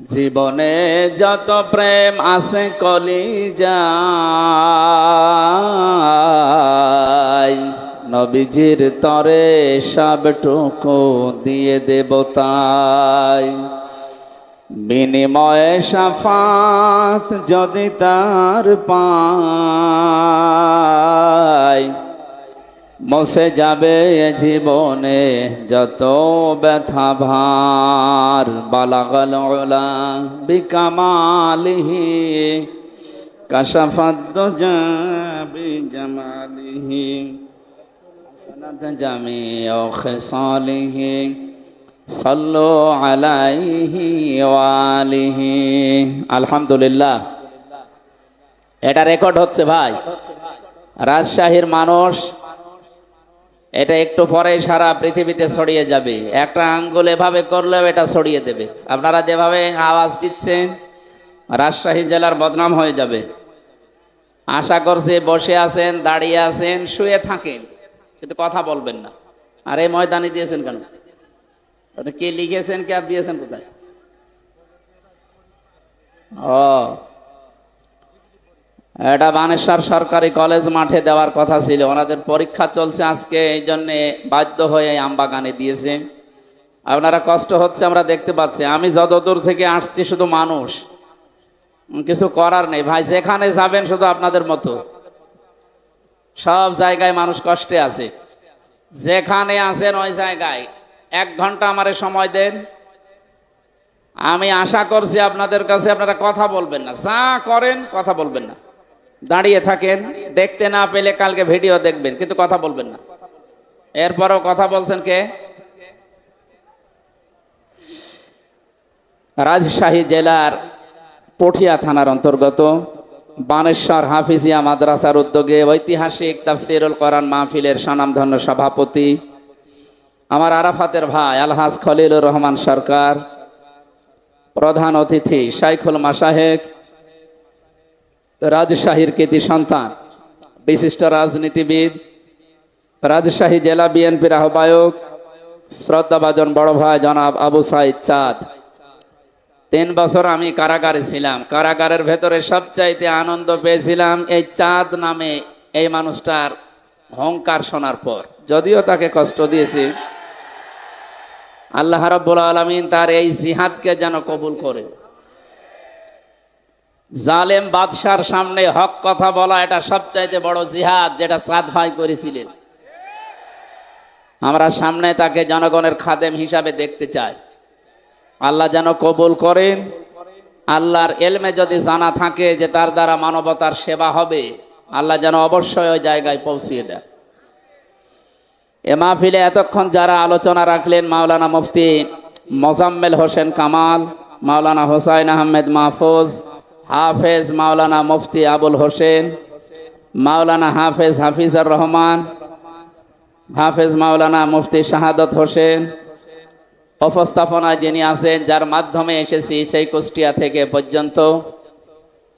জীবনে যত প্রেম আছে কলিজায়, নবীজির তরে সবটুকু দিয়ে দেব তাই। বিনিময়ে শাফাত যদি তার পাই, মুছে যাবে জীবনে যত ব্যথা ভার। বালাগাল উলা বিকামালিহি কাশাফাদ দুজা বিজামালিহি সানাত জামিউ খিসালিহি সাল্লু আলাইহি ওয়া আলিহি। আলহামদুলিল্লাহ। এটা রেকর্ড হচ্ছে ভাই। রাজশাহীর মানুষ, এটা একটু পরে সারা পৃথিবীতে ছড়িয়ে যাবে। একটা আঙ্গুল এভাবে করলেও এটা ছড়িয়ে দেবে। আপনারা যেভাবে আওয়াজ দিচ্ছেন, রাজশাহী জেলার বদনাম হয়ে যাবে। আশা করছি বসে আছেন, দাঁড়িয়ে আছেন, শুয়ে থাকেন, কিন্তু কথা বলবেন না। আর এই ময়দানে দিয়েছেন কেন? ওটা কে লিখেছেন, কে দিয়েছেন, কোথায়? ও, এটা বানেশ্বর সরকারি কলেজ মাঠে দেওয়ার কথা ছিল। ওনাদের পরীক্ষা চলছে আজকে, এই জন্যে বাধ্য হয়ে আমবাগানে দিয়েছে। আপনারা কষ্ট হচ্ছে আমরা দেখতে পাচ্ছি। আমি যতদূর থেকে আসছি শুধু মানুষ, কিছু করার নেই ভাই। যেখানে যাবেন শুধু আপনাদের মতো, সব জায়গায় মানুষ কষ্টে আছে। যেখানে আছেন ওই জায়গায় 1 ঘন্টা আমারে সময় দেন। আমি আশা করছি আপনাদের কাছে আপনারা কথা বলবেন না, যা করেন কথা বলবেন না। দাঁড়িয়ে থাকেন, দেখতে না পেলে কালকে ভিডিও দেখবেন, কিন্তু কথা বলবেন না। এরপরও কথা বলছেন কে? রাজশাহী জেলার পটিয়া থানার অন্তর্গত বানেশ্বর হাফিজিয়া মাদ্রাসার উদ্যোগে ঐতিহাসিক তাফসিরুল কোরআন মাহফিলের স্বনামধন্য সভাপতি আমার আরাফাতের ভাই আলহাজ খলিলুর রহমান সরকার, প্রধান অতিথি শাইখুল মাশায়েখ, রাজশাহীর কৃতি সন্তান বিশিষ্ট রাজনীতিবিদ, রাজশাহী জেলা বিএনপির আহ্বায়ক শ্রদ্ধাভাজন বড় ভাই জনাব আবু সাইদ চাঁদ। 3 বছর আমি কারাগারে ছিলাম। কারাগারের ভেতরে সবচাইতে আনন্দ পেয়েছিলাম এই চাঁদ নামে এই মানুষটার হংকার শোনার পর। যদিও তাকে কষ্ট দিয়েছি, আল্লাহ রাব্বুল আলামিন তার এই জিহাদকে যেন কবুল করে। জালেম বাদশার সামনে হক কথা বলা, এটা সবচাইতে বড় জিহাদ, যেটা চাঁদ ভাই করেছিলেন। আমরা সামনে তাকে জনগণের খাদেম হিসাবে দেখতে চাই। আল্লাহ যেন কবুল করেন। আল্লাহর এলমে যদি জানা থাকে যে তার দ্বারা মানবতার সেবা হবে, আল্লাহ যেন অবশ্যই ওই জায়গায় পৌঁছিয়ে দেয়। এ মাহফিলে এতক্ষণ যারা আলোচনা রাখলেন, মাওলানা মুফতি মোজাম্মেল হোসেন কামাল, মাওলানা হোসাইন আহমেদ মাহফুজ, হাফেজ মাওলানা মুফতি আবুল হোসেন, মাওলানা হাফেজ হাফিজুর রহমান, হাফেজ মাওলানা মুফতি শাহাদত হোসেন, উপস্থাপনায় যিনি আছেন, যার মাধ্যমে এসেছি সেই কুষ্টিয়া থেকে পর্যন্ত,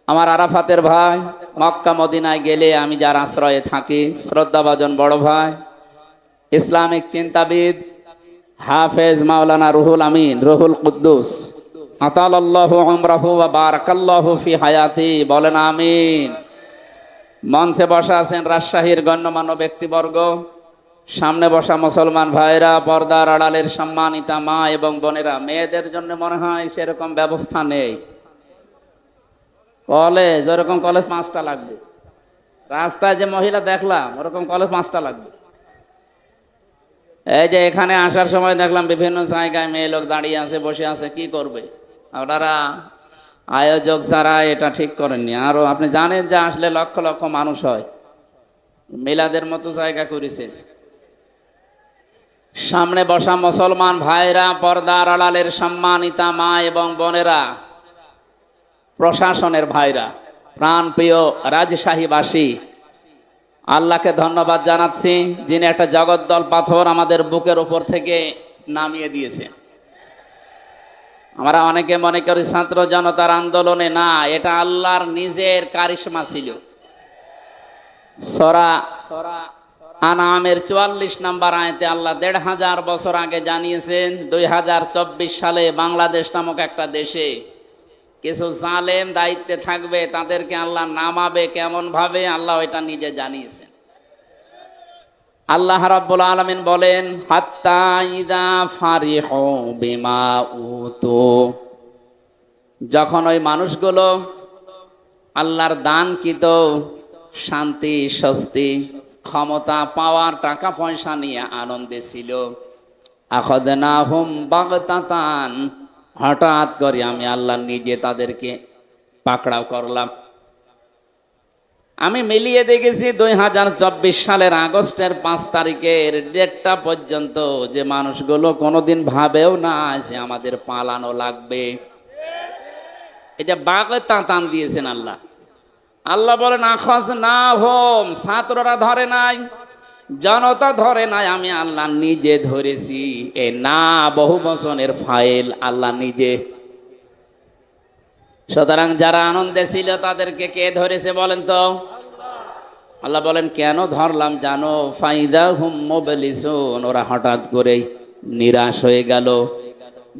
আমার আরাফাতের ভাই, মক্কা মদিনায় গেলে আমি যার আশ্রয়ে থাকি, শ্রদ্ধাভাজন বড় ভাই, ইসলামিক চিন্তাবিদ হাফেজ মাওলানা রুহুল আমিন, রুহুল কুদ্দুস, আতালাল্লাহু উমরাহু ওয়া বারাকাল্লাহু ফি হায়াতি, বলেন আমিন। মঞ্চে বসা আছেন রাজশাহীর গণ্যমান্য ব্যক্তিবর্গ, সামনে বসা মুসলমান ভাইরা, পর্দার আড়ালের সম্মানিতা মা এবং বোনেরা। মেয়েদের জন্য মনে হয় সেরকম ব্যবস্থা নেই। কলেজ, ওরকম কলেজ 5টা লাগবে। রাস্তায় যে মহিলা দেখলাম, ওরকম কলেজ 5টা লাগবে। এই যে এখানে আসার সময় দেখলাম বিভিন্ন জায়গায় মেয়ে লোক দাঁড়িয়ে আছে, বসে আছে। কি করবে? আপনারা আয়োজক যারা এটা ঠিক করেননি। আরো আপনি জানেন যে আসলে লক্ষ লক্ষ মানুষ হয়, মিলাদের মতো জায়গা করেছে। সামনে বসা মুসলমান ভাইরা, পর্দার আড়ালের সম্মানিতা মা এবং বোনেরা, প্রশাসনের ভাইরা, প্রাণপ্রিয় রাজশাহীবাসী, আল্লাহকে ধন্যবাদ জানাচ্ছি যিনি একটা জগদ্দল পাথর আমাদের বুকের উপর থেকে নামিয়ে দিয়েছে। আমরা অনেকে মনে করি ছাত্র জনতার আন্দোলনে, না, এটা আল্লাহর নিজের কারিশমা ছিল। সূরা আনামের 44 নম্বর আয়াতে আল্লাহ 1500 বছর আগে জানিয়েছেন 2024 সালে বাংলাদেশ নামক একটা দেশে কিছু জালেম দায়িত্বে থাকবে, তাদেরকে আল্লাহ নামাবে কেমন ভাবে, আল্লাহ এটা নিজে জানিয়েছেন। আল্লাহ রাব্বুল আলামিন বলেন, হাত্তা ইযা ফারিহু বিমা উতু, যখন ওই মানুষগুলো আল্লাহর দানকৃত শান্তি, স্বস্তি, ক্ষমতা পাওয়ার, টাকা পয়সা নিয়ে আনন্দে ছিল, আখাযনাহুম বাগতাতান, হঠাৎ করে আমি আল্লাহ নিজে তাদেরকে পাকড়াও করলাম। আমি মিলিয়ে দেখেছি 2024 সালের আগস্টের 5 তারিখের ডেটটা পর্যন্ত যে মানুষগুলো কোনোদিন ভাবেও না যে আমাদের পালানো লাগবে, এটা বাগতাতান দিয়েছেন আল্লাহ। আল্লাহ বলেন আখাযনাহুম, ছাত্ররা ধরে নাই, জনতা ধরে নাই, আমি আল্লাহ নিজে ধরেছি। এ না বহু বচনের ফাইল, আল্লাহ নিজে। সুতরাং যারা আনন্দে ছিল তাদেরকে কে ধরেছে বলেন তো? আল্লাহ বলেন কেন ধরলাম জানো? ফাইদাহুম মুবলিসুন, ওরা হঠাৎ করেই নিরাশ হয়ে গেল।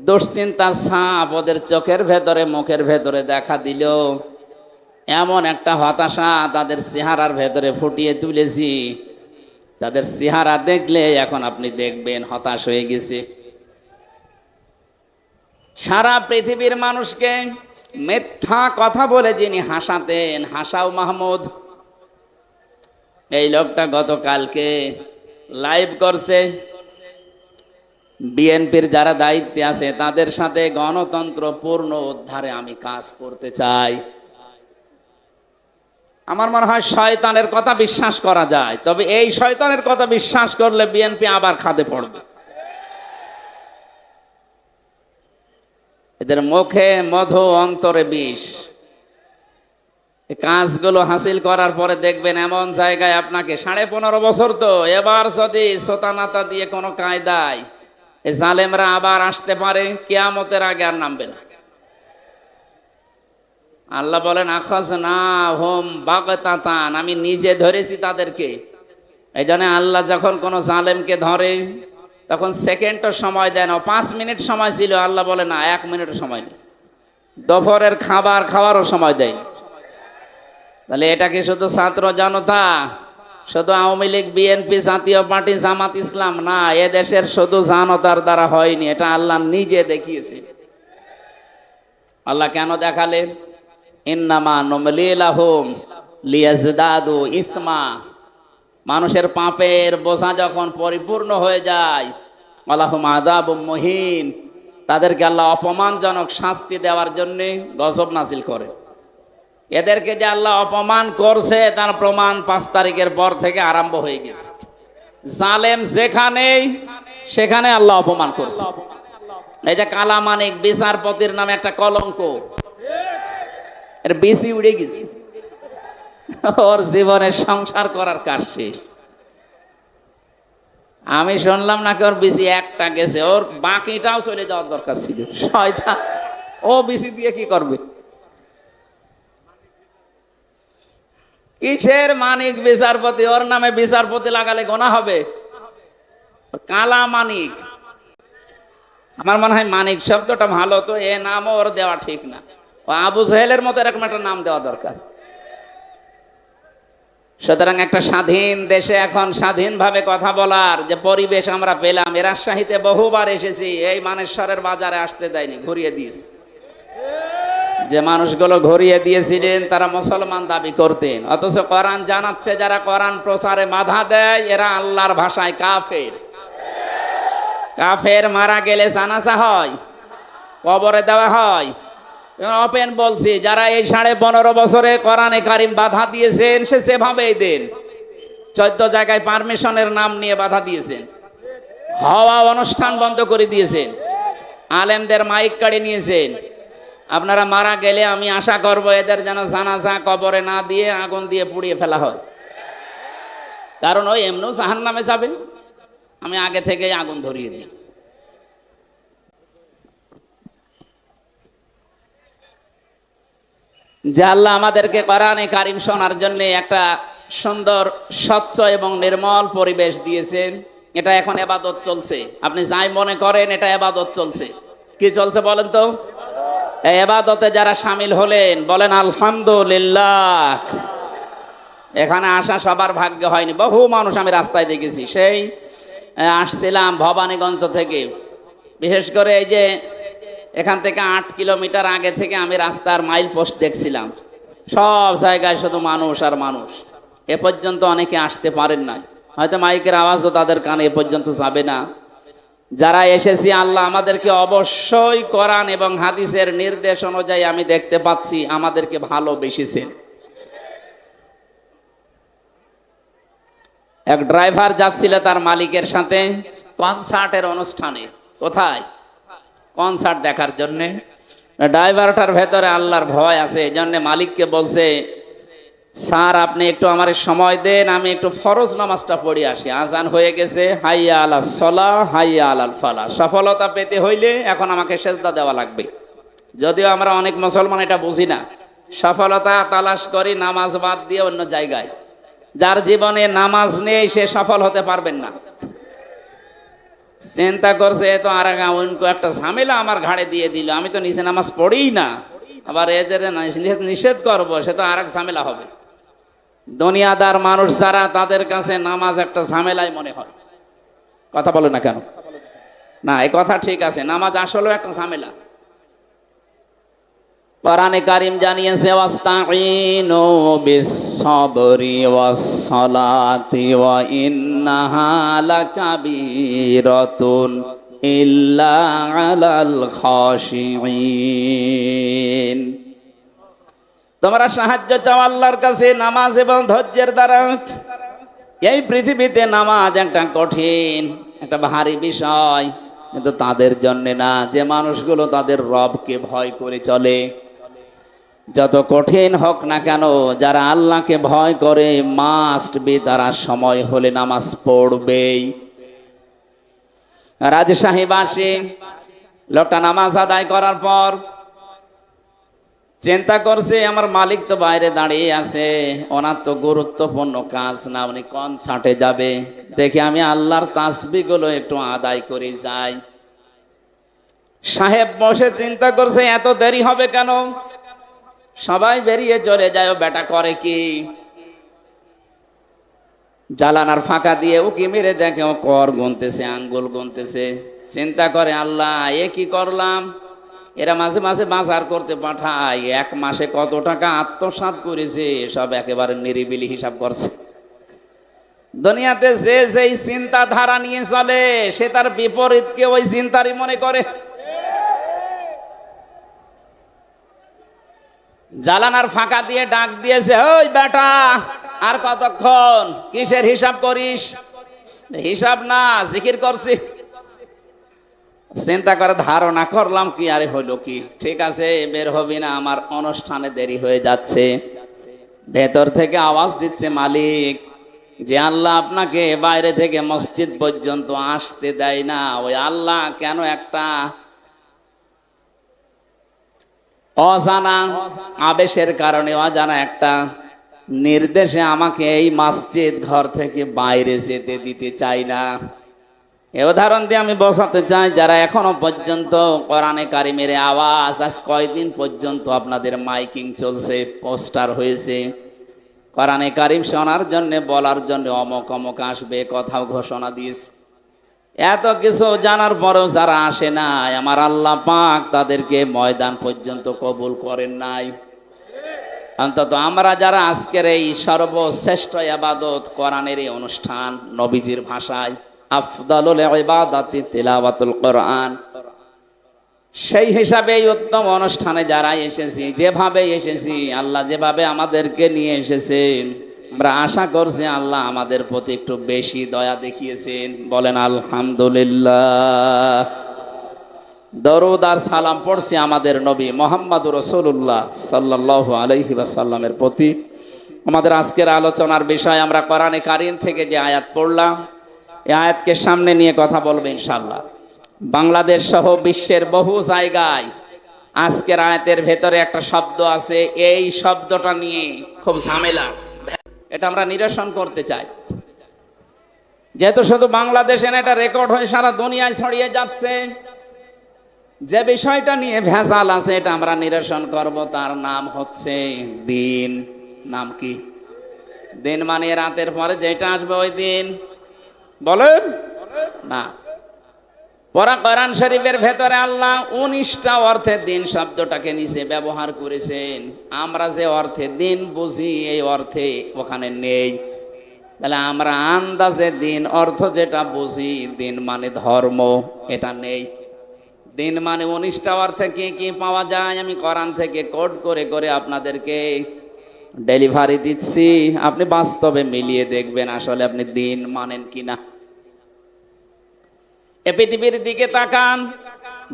দুশ্চিন্তার ছাপ ওদের চোখের ভেতরে, মুখের ভেতরে দেখা দিল। এমন একটা হতাশা তাদের চেহারার ভেতরে ফুটিয়ে তুলেছি, তাদের চেহারা দেখলে এখন আপনি দেখবেন হতাশ হয়ে গেছে। সারা পৃথিবীর মানুষকে মিথ্যা কথা বলে যিনি হাসাতেন, হাসাও মাহমুদ, এই লোকটা গতকালকে লাইভ করছে। বিএনপির যারা দায়িত্বে আছে তাদের সাথে গণতন্ত্র পূর্ণ উদ্ধারে আমি কাজ করতে চাই। আমার মনে হয় শয়তানের কথা বিশ্বাস করা যায়, তবে এই শয়তানের কথা বিশ্বাস করলে বিএনপি আবার খাদে পড়বে। এদের মুখে মধু, অন্তরে বিষ। এই কাজগুলো হাসিল করার পরে দেখবেন এমন জায়গায় আপনাকে 15.5 বছর, তো এবার যদি সোতানাতা দিয়ে কোনো কায়দায় এই জালেমরা আবার আসতে পারে, কিয়ামতের আগে আর নামবে না। আল্লাহ বলেন আখাযনাহুম বাগতাতান, আমি নিজে ধরেছি তাদেরকে। এই জন্য আল্লাহ যখন কোনো জালেমকে ধরে তখন সেকেন্ডও সময় দেয় না। 5 মিনিট সময় ছিল, আল্লাহ বলে না 1 মিনিটও সময় নেই। দুপুরের খাবার খাওয়ারও সময় দেয়নি। তাহলে এটা কি শুধু ছাত্র জনতা, শুধু আওয়ামী লীগ, বিএনপি, জাতীয় পার্টি, জামাত ইসলাম না, এ দেশের শুধু জনতার দ্বারা হয়নি, এটা আল্লাহ নিজে দেখিয়েছে। আল্লাহ কেন দেখালেন? ইন্নামা নুমলি লাহুম লিয়াজদাদু ইসমা, মানুষের পাপের বোঝা যখন পরিপূর্ণ হয়ে যায়, আলাহুম আযাবুম মুহিন, তাদেরকে আল্লাহ অপমানজনক শাস্তি দেওয়ার জন্য গজব নাজিল করে। এদেরকে যে আল্লাহ অপমান করছে তার প্রমাণ 5 তারিখের পর থেকে আরম্ভ হয়ে গেছে। জালেম যেখানেই সেখানে আল্লাহ অপমান করছে। এই যে কালামানিক বিচারপতির নামে একটা কলঙ্ক, এর বেশি উড়ে গেছে, ওর জীবনের সংসার করার কাজ শেষ। আমি শুনলাম নাকি ওর বেশি একটা গেছে, ওর বাকিটাও চলে যাওয়ার দরকার ছিল। শয়তান, ও বেশি দিয়ে কি করবে? কিসের মানিক বিচারপতি? ওর নামে বিচারপতি লাগালে গোনা হবে? কালা মানিক, আমার মনে হয় মানিক শব্দটা ভালো, তো এ নামও ওর দেওয়া ঠিক না। ও আবু জাহেলের মতো এরকম একটা নাম দেওয়া দরকার। সুতরাং একটা স্বাধীন দেশে এখন স্বাধীনভাবে কথা বলার যে পরিবেশ আমরা পেলাম, এ রাজশাহীতে বহুবার এসেছি, এই মানেশ্বরের বাজারে আসতে দেয়নি, ঘুরিয়ে দিয়েছে। যে মানুষগুলো ঘুরিয়ে দিয়েছিলেন তারা মুসলমান দাবি করতেন, অথচ কোরআন জানাচ্ছে যারা কোরআন প্রচারে বাধা দেয় এরা আল্লাহর ভাষায় কাফের। কাফের মারা গেলে জানাজা হয়, কবরে দেওয়া হয়। ওপেন বলছি, যারা এই 15.5 বছরে কোরআনে কারিম বাধা দিয়েছেন সে সেভাবেই দেন। 14 জায়গায় পারমিশনের নাম নিয়ে বাধা দিয়েছেন, হওয়া অনুষ্ঠান বন্ধ করে দিয়েছেন, আলেমদের মাইক কাড়ে নিয়েছেন। আপনারা মারা গেলে আমি আশা করব এদের যেন জানাজা কবরে না দিয়ে আগুন দিয়ে পুড়িয়ে ফেলা হয়, কারণ ওই এমনও জাহান্নামে যাবে। আমি আগে থেকেই আগুন ধরিয়ে দিই। যে আল্লাহ আমাদেরকে কোরআনে কারিম শোনার জন্য একটা সুন্দর, স্বচ্ছ এবং নির্মল পরিবেশ দিয়েছেন, এটা এখন ইবাদত চলছে। আপনি যাই মনে করেন এটা ইবাদত চলছে। কি চলছে বলেন তো? এই ইবাদতে যারা শামিল হলেন বলেন আলহামদুলিল্লাহ। এখানে আসা সবার ভাগ্য হয়নি, বহু মানুষ আমি রাস্তায় দেখেছি। সেই আসছিলাম ভবানীগঞ্জ থেকে, বিশেষ করে এই যে এখান থেকে 8 কিলোমিটার আগে থেকে আমি রাস্তার মাইল পোস্ট দেখছিলাম, সব জায়গায় শুধু মানুষ আর মানুষ। এ পর্যন্ত অনেকে আসতে পারেন নাই, হয়তো মাইকের আওয়াজও তাদের কানে এ পর্যন্ত যাবে না। যারা এসেছি আল্লাহ আমাদেরকে অবশ্যই কোরআন এবং হাদিসের নির্দেশ অনুযায়ী আমি দেখতে পাচ্ছি আমাদেরকে ভালোবেসেছেন। এক ড্রাইভার যাচ্ছিল তার মালিকের সাথে কনসার্টের অনুষ্ঠানে। কোথায়? কনসার্ট দেখার জন্য। ড্রাইভারটার ভেতরে আল্লাহর ভয় আছে, এই জন্য মালিককে বলছে, স্যার আপনি একটু আমার সময় দেন, আমি একটু ফরজ নামাজটা পড়ে আসি, আজান হয়ে গেছে, হাইয়া আলাস সালাহ হাইয়া আলাল ফালাহ। সফলতা পেতে হইলে এখন আমাকে সেজদা দেওয়া লাগবে। যদিও আমরা অনেক মুসলমান এটা বুঝি না, সফলতা তালাশ করি নামাজ বাদ দিয়ে অন্য জায়গায়। যার জীবনে নামাজ নেই সে সফল হতে পারবেন না। চিন্তা করছে তো আর একটা ঝামেলা আমার ঘাড়ে দিয়ে দিল, আমি তো নিচে নামাজ পড়িই না, আবার এদের নিষেধ করবো, সে তো আর এক ঝামেলা হবে। দুনিয়াদার মানুষ যারা, তাদের কাছে নামাজ একটা ঝামেলাই মনে হয়। কথা বলো না কেন? না, এই কথা ঠিক আছে, নামাজ আসলে একটা ঝামেলা। কোরআনে কারীম জানিয়েছে ওয়াস্তাঈনু বিস-সাবরি ওয়াস-সালাতি ওয়া ইন্নাহা লাকাবীরাতুন ইল্লা আলাল খাশিঈন। তোমরা সাহায্য চাও আল্লাহর কাছে নামাজ এবং ধৈর্যের দ্বারা। এই পৃথিবীতে নামাজ একটা কঠিন, একটা ভারী বিষয়, কিন্তু তাদের জন্য না যে মানুষগুলো তাদের রবকে ভয় করে চলে। যত কঠিন হোক না কেন, যারা আল্লাহকে ভয় করে মাস্ট বি তারা সময় হলে নামাজ পড়বেই। রাজশাহী বাসী লোকটা নামাজ আদায় করার পর চিন্তা করছে, আমার মালিক তো বাইরে দাঁড়িয়ে আছে, ওনার তো গুরুত্বপূর্ণ কাজ না, উনি কনসার্টে যাবে, দেখে আমি আল্লাহর তাসবিহগুলো একটু আদায় করে যাই। সাহেব বসে চিন্তা করছে এত দেরি হবে কেন, সবাই বেরিয়ে চলে যায়, ও বেটা করে কি? জালানার ফাঁকা দিয়ে উকি মেরে দেখে ও কর গুনতেছে, আঙ্গুল গুনতেছে। চিন্তা করে আল্লাহ এ কি করলাম, এরা মাঝে মাঝে বাজার করতে পাঠায়, এক মাসে কত টাকা আত্মসাৎ করেছে, সব একেবারে নিরিবিলি হিসাব করছে। দুনিয়াতে যে যেই চিন্তাধারা নিয়ে চলে সে তার বিপরীতকে ওই চিন্তারই মনে করে। জালানার ফাঁকা দিয়ে ডাক দিয়েছে, ওই বেটা আর কতক্ষণ, কিসের হিসাব করিস? হিসাব না, জিকির করছি। চিন্তা করে ধারণা করলাম কি, আরে হলো কি, ঠিক আছে বের হবি না, আমার অনুষ্ঠানে দেরি হয়ে যাচ্ছে। ভেতর থেকে আওয়াজ দিচ্ছে মালিক, যে আল্লাহ আপনাকে বাইরে থেকে মসজিদ পর্যন্ত আসতে দেয় না, ওই আল্লাহ কেন একটা অজানা আবেশের কারণে, অজানা একটা নির্দেশে আমাকে এই মসজিদ ঘর থেকে বাইরে যেতে দিতে চাই না। এ উদাহরণ দিয়ে আমি বোঝাতে চাই, যারা এখনো পর্যন্ত কোরআনে কারিমের আওয়াজ, আজ কয়দিন পর্যন্ত আপনাদের মাইকিং চলছে, পোস্টার হয়েছে, কোরআনে কারিম শোনার জন্য, বলার জন্য অমক অমক আসবে, কথাও ঘোষণা দিয়েছে, এত কিছু জানার পরেও যারা আসে নাই, আমার আল্লাহ পাক তাদেরকে ময়দান পর্যন্ত কবুল করেন নাই। অন্তত আমরা যারা আজকের এই সর্বশ্রেষ্ঠ ইবাদত কোরআনের এই অনুষ্ঠান, নবীজির ভাষায় আফদালুল ইবাদাতি তিলাওয়াতুল কোরআন, সেই হিসাবে এই উত্তম অনুষ্ঠানে যারা এসেছি, যেভাবে এসেছি, আল্লাহ যেভাবে আমাদেরকে নিয়ে এসেছেন, আমরা আশা করছি আল্লাহ আমাদের প্রতি একটু বেশি দয়া দেখিয়েছেন। বলেন আলহামদুলিল্লাহ। দরুদ আর সালাম পড়ছি আমাদের নবী মুহাম্মদুর রাসূলুল্লাহ সাল্লাল্লাহু আলাইহি ওয়াসাল্লামের প্রতি। আমাদের আজকের আলোচনার বিষয়, আমরা কোরআনে কারীম থেকে যে আয়াত পড়লাম, এই আয়াতকে সামনে নিয়ে কথা বলবো ইনশাআল্লাহ। বাংলাদেশ সহ বিশ্বের বহু জায়গায় আজকের আয়াতের ভেতরে একটা শব্দ আছে, এই শব্দটা নিয়ে খুব ঝামেলা আছে, এটা আমরা নিরসন করতে চাই। যেহেতু শুধু বাংলাদেশে না, এটা রেকর্ড হয়ে সারা দুনিয়ায় ছড়িয়ে যাচ্ছে। যে বিষয়টা নিয়ে ভেজাল আছে এটা আমরা নিরসন করব, তার নাম হচ্ছে দিন। নাম কি? দিন মানে রাতের পরে যেটা আসবে ওই দিন বলেন না। পরা কোরআন শরীফের ভেতরে আল্লাহ 19টা অর্থে দিন শব্দটাকে নিচে ব্যবহার করেছেন। আমরা যে অর্থে দিন বুঝি এই অর্থে ওখানে নেই। তাহলে আমরা আন্দাজে দিন অর্থ যেটা বুঝি, দিন মানে ধর্ম, এটা নেই। দিন মানে 19টা অর্থে কি কি পাওয়া যায় আমি কোরআন থেকে কোড করে করে আপনাদেরকে ডেলিভারি দিচ্ছি। আপনি বাস্তবে মিলিয়ে দেখবেন আসলে আপনি দিন মানেন কিনা। এ পৃথিবীর দিকে তাকান,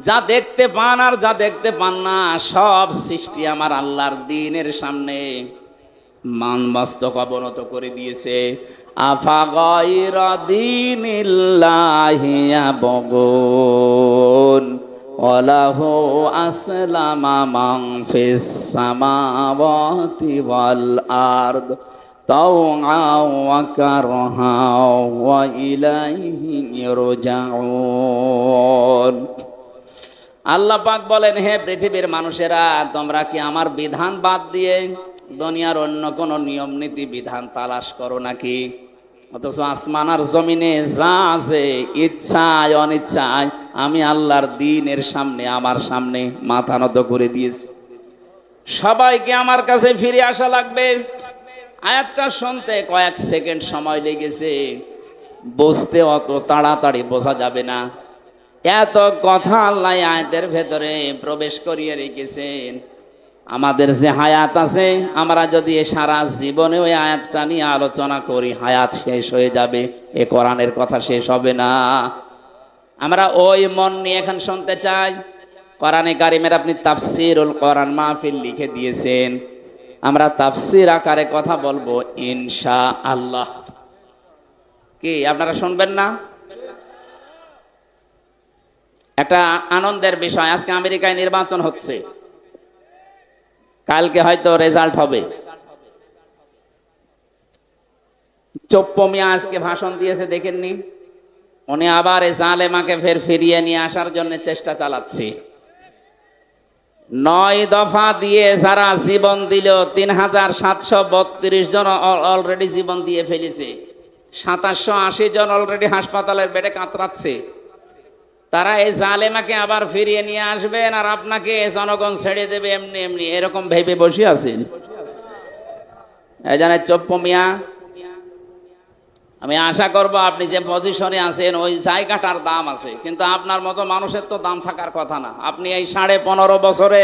যা দেখতে পান আর যা দেখতে পান না সব সৃষ্টি আমার আল্লাহর দিনের সামনে মান মস্তক অবনত করে দিয়েছে। আফা গায়রা দীনিল্লাহি ইয়াবগুন ওয়ালাহু আসলামা মান ফিস সামাওয়াতি ওয়াল আরদ তাওআন ওয়া কারহাও ওয়া ইলাইহি ইরজাউন। আল্লাহ পাক বলেন, হে পৃথিবীর মানুষেরা, তোমরা কি আমার বিধান বাদ দিয়ে দুনিয়ার অন্য কোন নিয়ম নীতি বিধান তালাশ করো নাকি? অথচ আসমান আর জমিনে যা আছে ইচ্ছায় অনিচ্ছায় আমি আল্লাহর দ্বীনের সামনে, আমার সামনে মাথা নত করে দিয়েছি। সবাইকে আমার কাছে ফিরে আসা লাগবে। আয়াতটা শুনতে কয়েক সেকেন্ড সময় লেগেছে, বুঝতে অত তাড়াতাড়ি বোঝা যাবে না। এত কথা আল্লাহ আয়াতের ভেতরে প্রবেশ করিয়ে রেখেছেন। আমাদের যে হায়াত আছে, আমরা যদি সারা জীবনে ওই আয়াতটা নিয়ে আলোচনা করি, হায়াত শেষ হয়ে যাবে, এ কোরআনের কথা শেষ হবে না। আমরা ওই মন নিয়ে এখন শুনতে চাই। কোরআনে কারিমের আপনি তাফসিরুল কোরআন মাহফিল লিখে দিয়েছেন, আমরা তাফসির আকারে কথা বলবো ইনশাআল্লাহ। কি আপনারা শুনবেন না? একটা আনন্দের বিষয়, আজকে আমেরিকায় নির্বাচন হচ্ছে, কালকে হয়তো রেজাল্ট হবে। চপ্পু মিয়া আজকে ভাষণ দিয়েছে, দেখেননি? উনি আবার এই জালেমাকে ফের ফিরিয়ে নিয়ে আসার জন্য চেষ্টা চালাচ্ছে। 9 দফা দিয়ে যারা জীবন দিল, 3732 জন অলরেডি জীবন দিয়ে ফেলেছে, 2780 জন অলরেডি হাসপাতালের বেডে কাতরাচ্ছে। তারা এই জালেমাকে আবার ফিরিয়ে নিয়ে আসবেন আর আপনাকে জনগণ ছেড়ে দেবে এমনি এমনি, এরকম ভেবে বসে আছেন। এই জন্য চপ্পু মিয়া, আমি আশা করব আপনি যে পজিশনে আছেন ওই জায়গাটার দাম আছে, কিন্তু আপনার মতো মানুষের তো দাম থাকার কথা না। আপনি এই 15.5 বছরে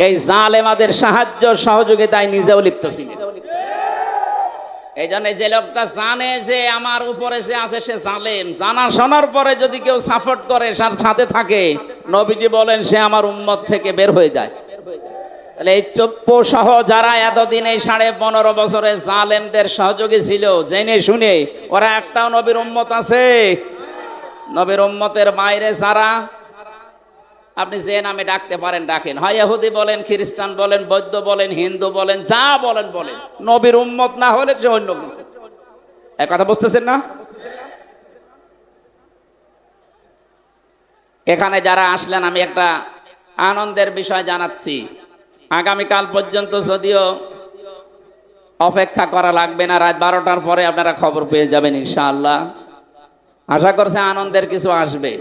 এই জালেমাদের সাহায্য সহযোগিতায় নিজেও লিপ্ত ছিলেন। এই জন্য যে লোকটা জানে যে আমার উপরে যে আছে সে জালেম, জানা শোনার পরে যদি কেউ সাপোর্ট করে, তার সাথে থাকে, নবীজি বলেন সে আমার উম্মত থেকে বের হয়ে যায়। তাহলে এই চপ্পু সহ যারা এতদিন এই 15.5 বছরে জালেমদের সহযোগী ছিল, জেনে শুনে ওরা একটাও নবীর উম্মত আছে? নবীর উম্মতের বাইরে যারা, আপনি যে নামে ডাকতে পারেন ডাকেন, হয় ইহুদি বলেন, খ্রিস্টান বলেন, বৌদ্ধ বলেন, হিন্দু বলেন, যা বলেন বলেন, নবীর উম্মত না হলে সে অন্য কিছু। এক কথা বুঝতেছেন না? এখানে যারা আসলেন, আমি একটা আনন্দের বিষয় জানাচ্ছি। আগামীকাল পর্যন্ত যদিও অপেক্ষা করা লাগবে না, রাত 12টার পরে আপনারা খবর পেয়ে যাবেন ইনশাআল্লাহ। আশা করছে আনন্দের কিছু আসবে,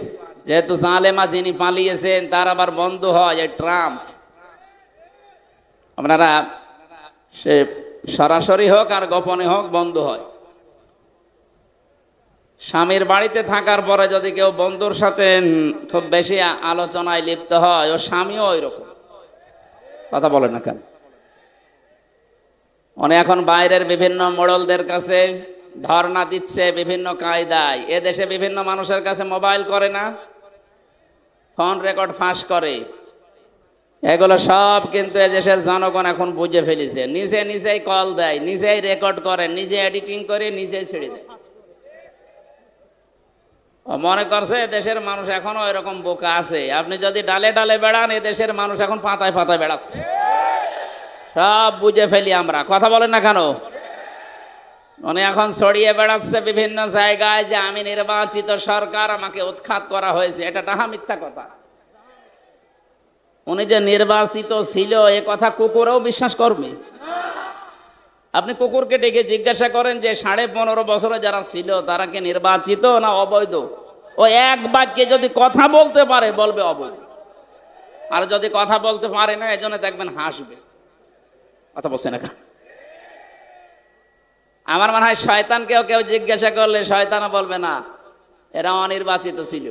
যেহেতু জালেমা যিনি পালিয়েছেন তার আবার বন্ধু হয় এই ট্রাম্প। আপনারা সে সরাসরি হোক আর গোপনে হোক বন্ধু হয়। স্বামীর বাড়িতে থাকার পরে যদি কেউ বন্ধুর সাথে খুব বেশি আলোচনায় লিপ্ত হয়, ও স্বামীও ওই রকম। কথা বলেন না কেন? উনি এখন বাইরের বিভিন্ন মোড়লদের কাছে ধর্ণা দিচ্ছে বিভিন্ন কায়দায়। এদেশে বিভিন্ন মানুষের কাছে মোবাইল করে না, ফোন রেকর্ড ফাঁস করে, এগুলো সব কিন্তু এদেশের জনগণ এখন বুঝে ফেলেছে। নিজে নিজেই কল দেয়, নিজেই রেকর্ড করে, নিজে এডিটিং করে, নিজেই ছেড়ে দেয়। মনে করছে দেশের মানুষ এখনো এরকম বোকা আছে। আপনি যদি ডালে ডালে বেড়ান, এদেশের মানুষ এখন পাতায় পাতায় বেড়াচ্ছে। সব বুঝে ফেলি আমরা। কথা বলেন না কেন? উনি এখন ছড়িয়ে বেড়াচ্ছে বিভিন্ন জায়গায় যে আমি নির্বাচিত সরকার, আমাকে উৎখাত করা হয়েছে। এটা ডাহা মিথ্যা কথা। উনি যে নির্বাচিত ছিল এ কথা কুকুরও বিশ্বাস করবে? আপনি কুকুরকে ডেকে জিজ্ঞাসা করেন যে 15.5 বছরে যারা ছিল তারা কি নির্বাচিত না অবৈধ? ও এক বাক্যে যদি কথা বলতে পারে বলবে অবৈধ, আর যদি কথা বলতে পারে না এজন্য দেখবেন হাসবে। কথা বলছে না? আমার মনে হয় শয়তানকেও কেউ জিজ্ঞাসা করলে শয়তানও বলবে না এরা অনির্বাচিত ছিল।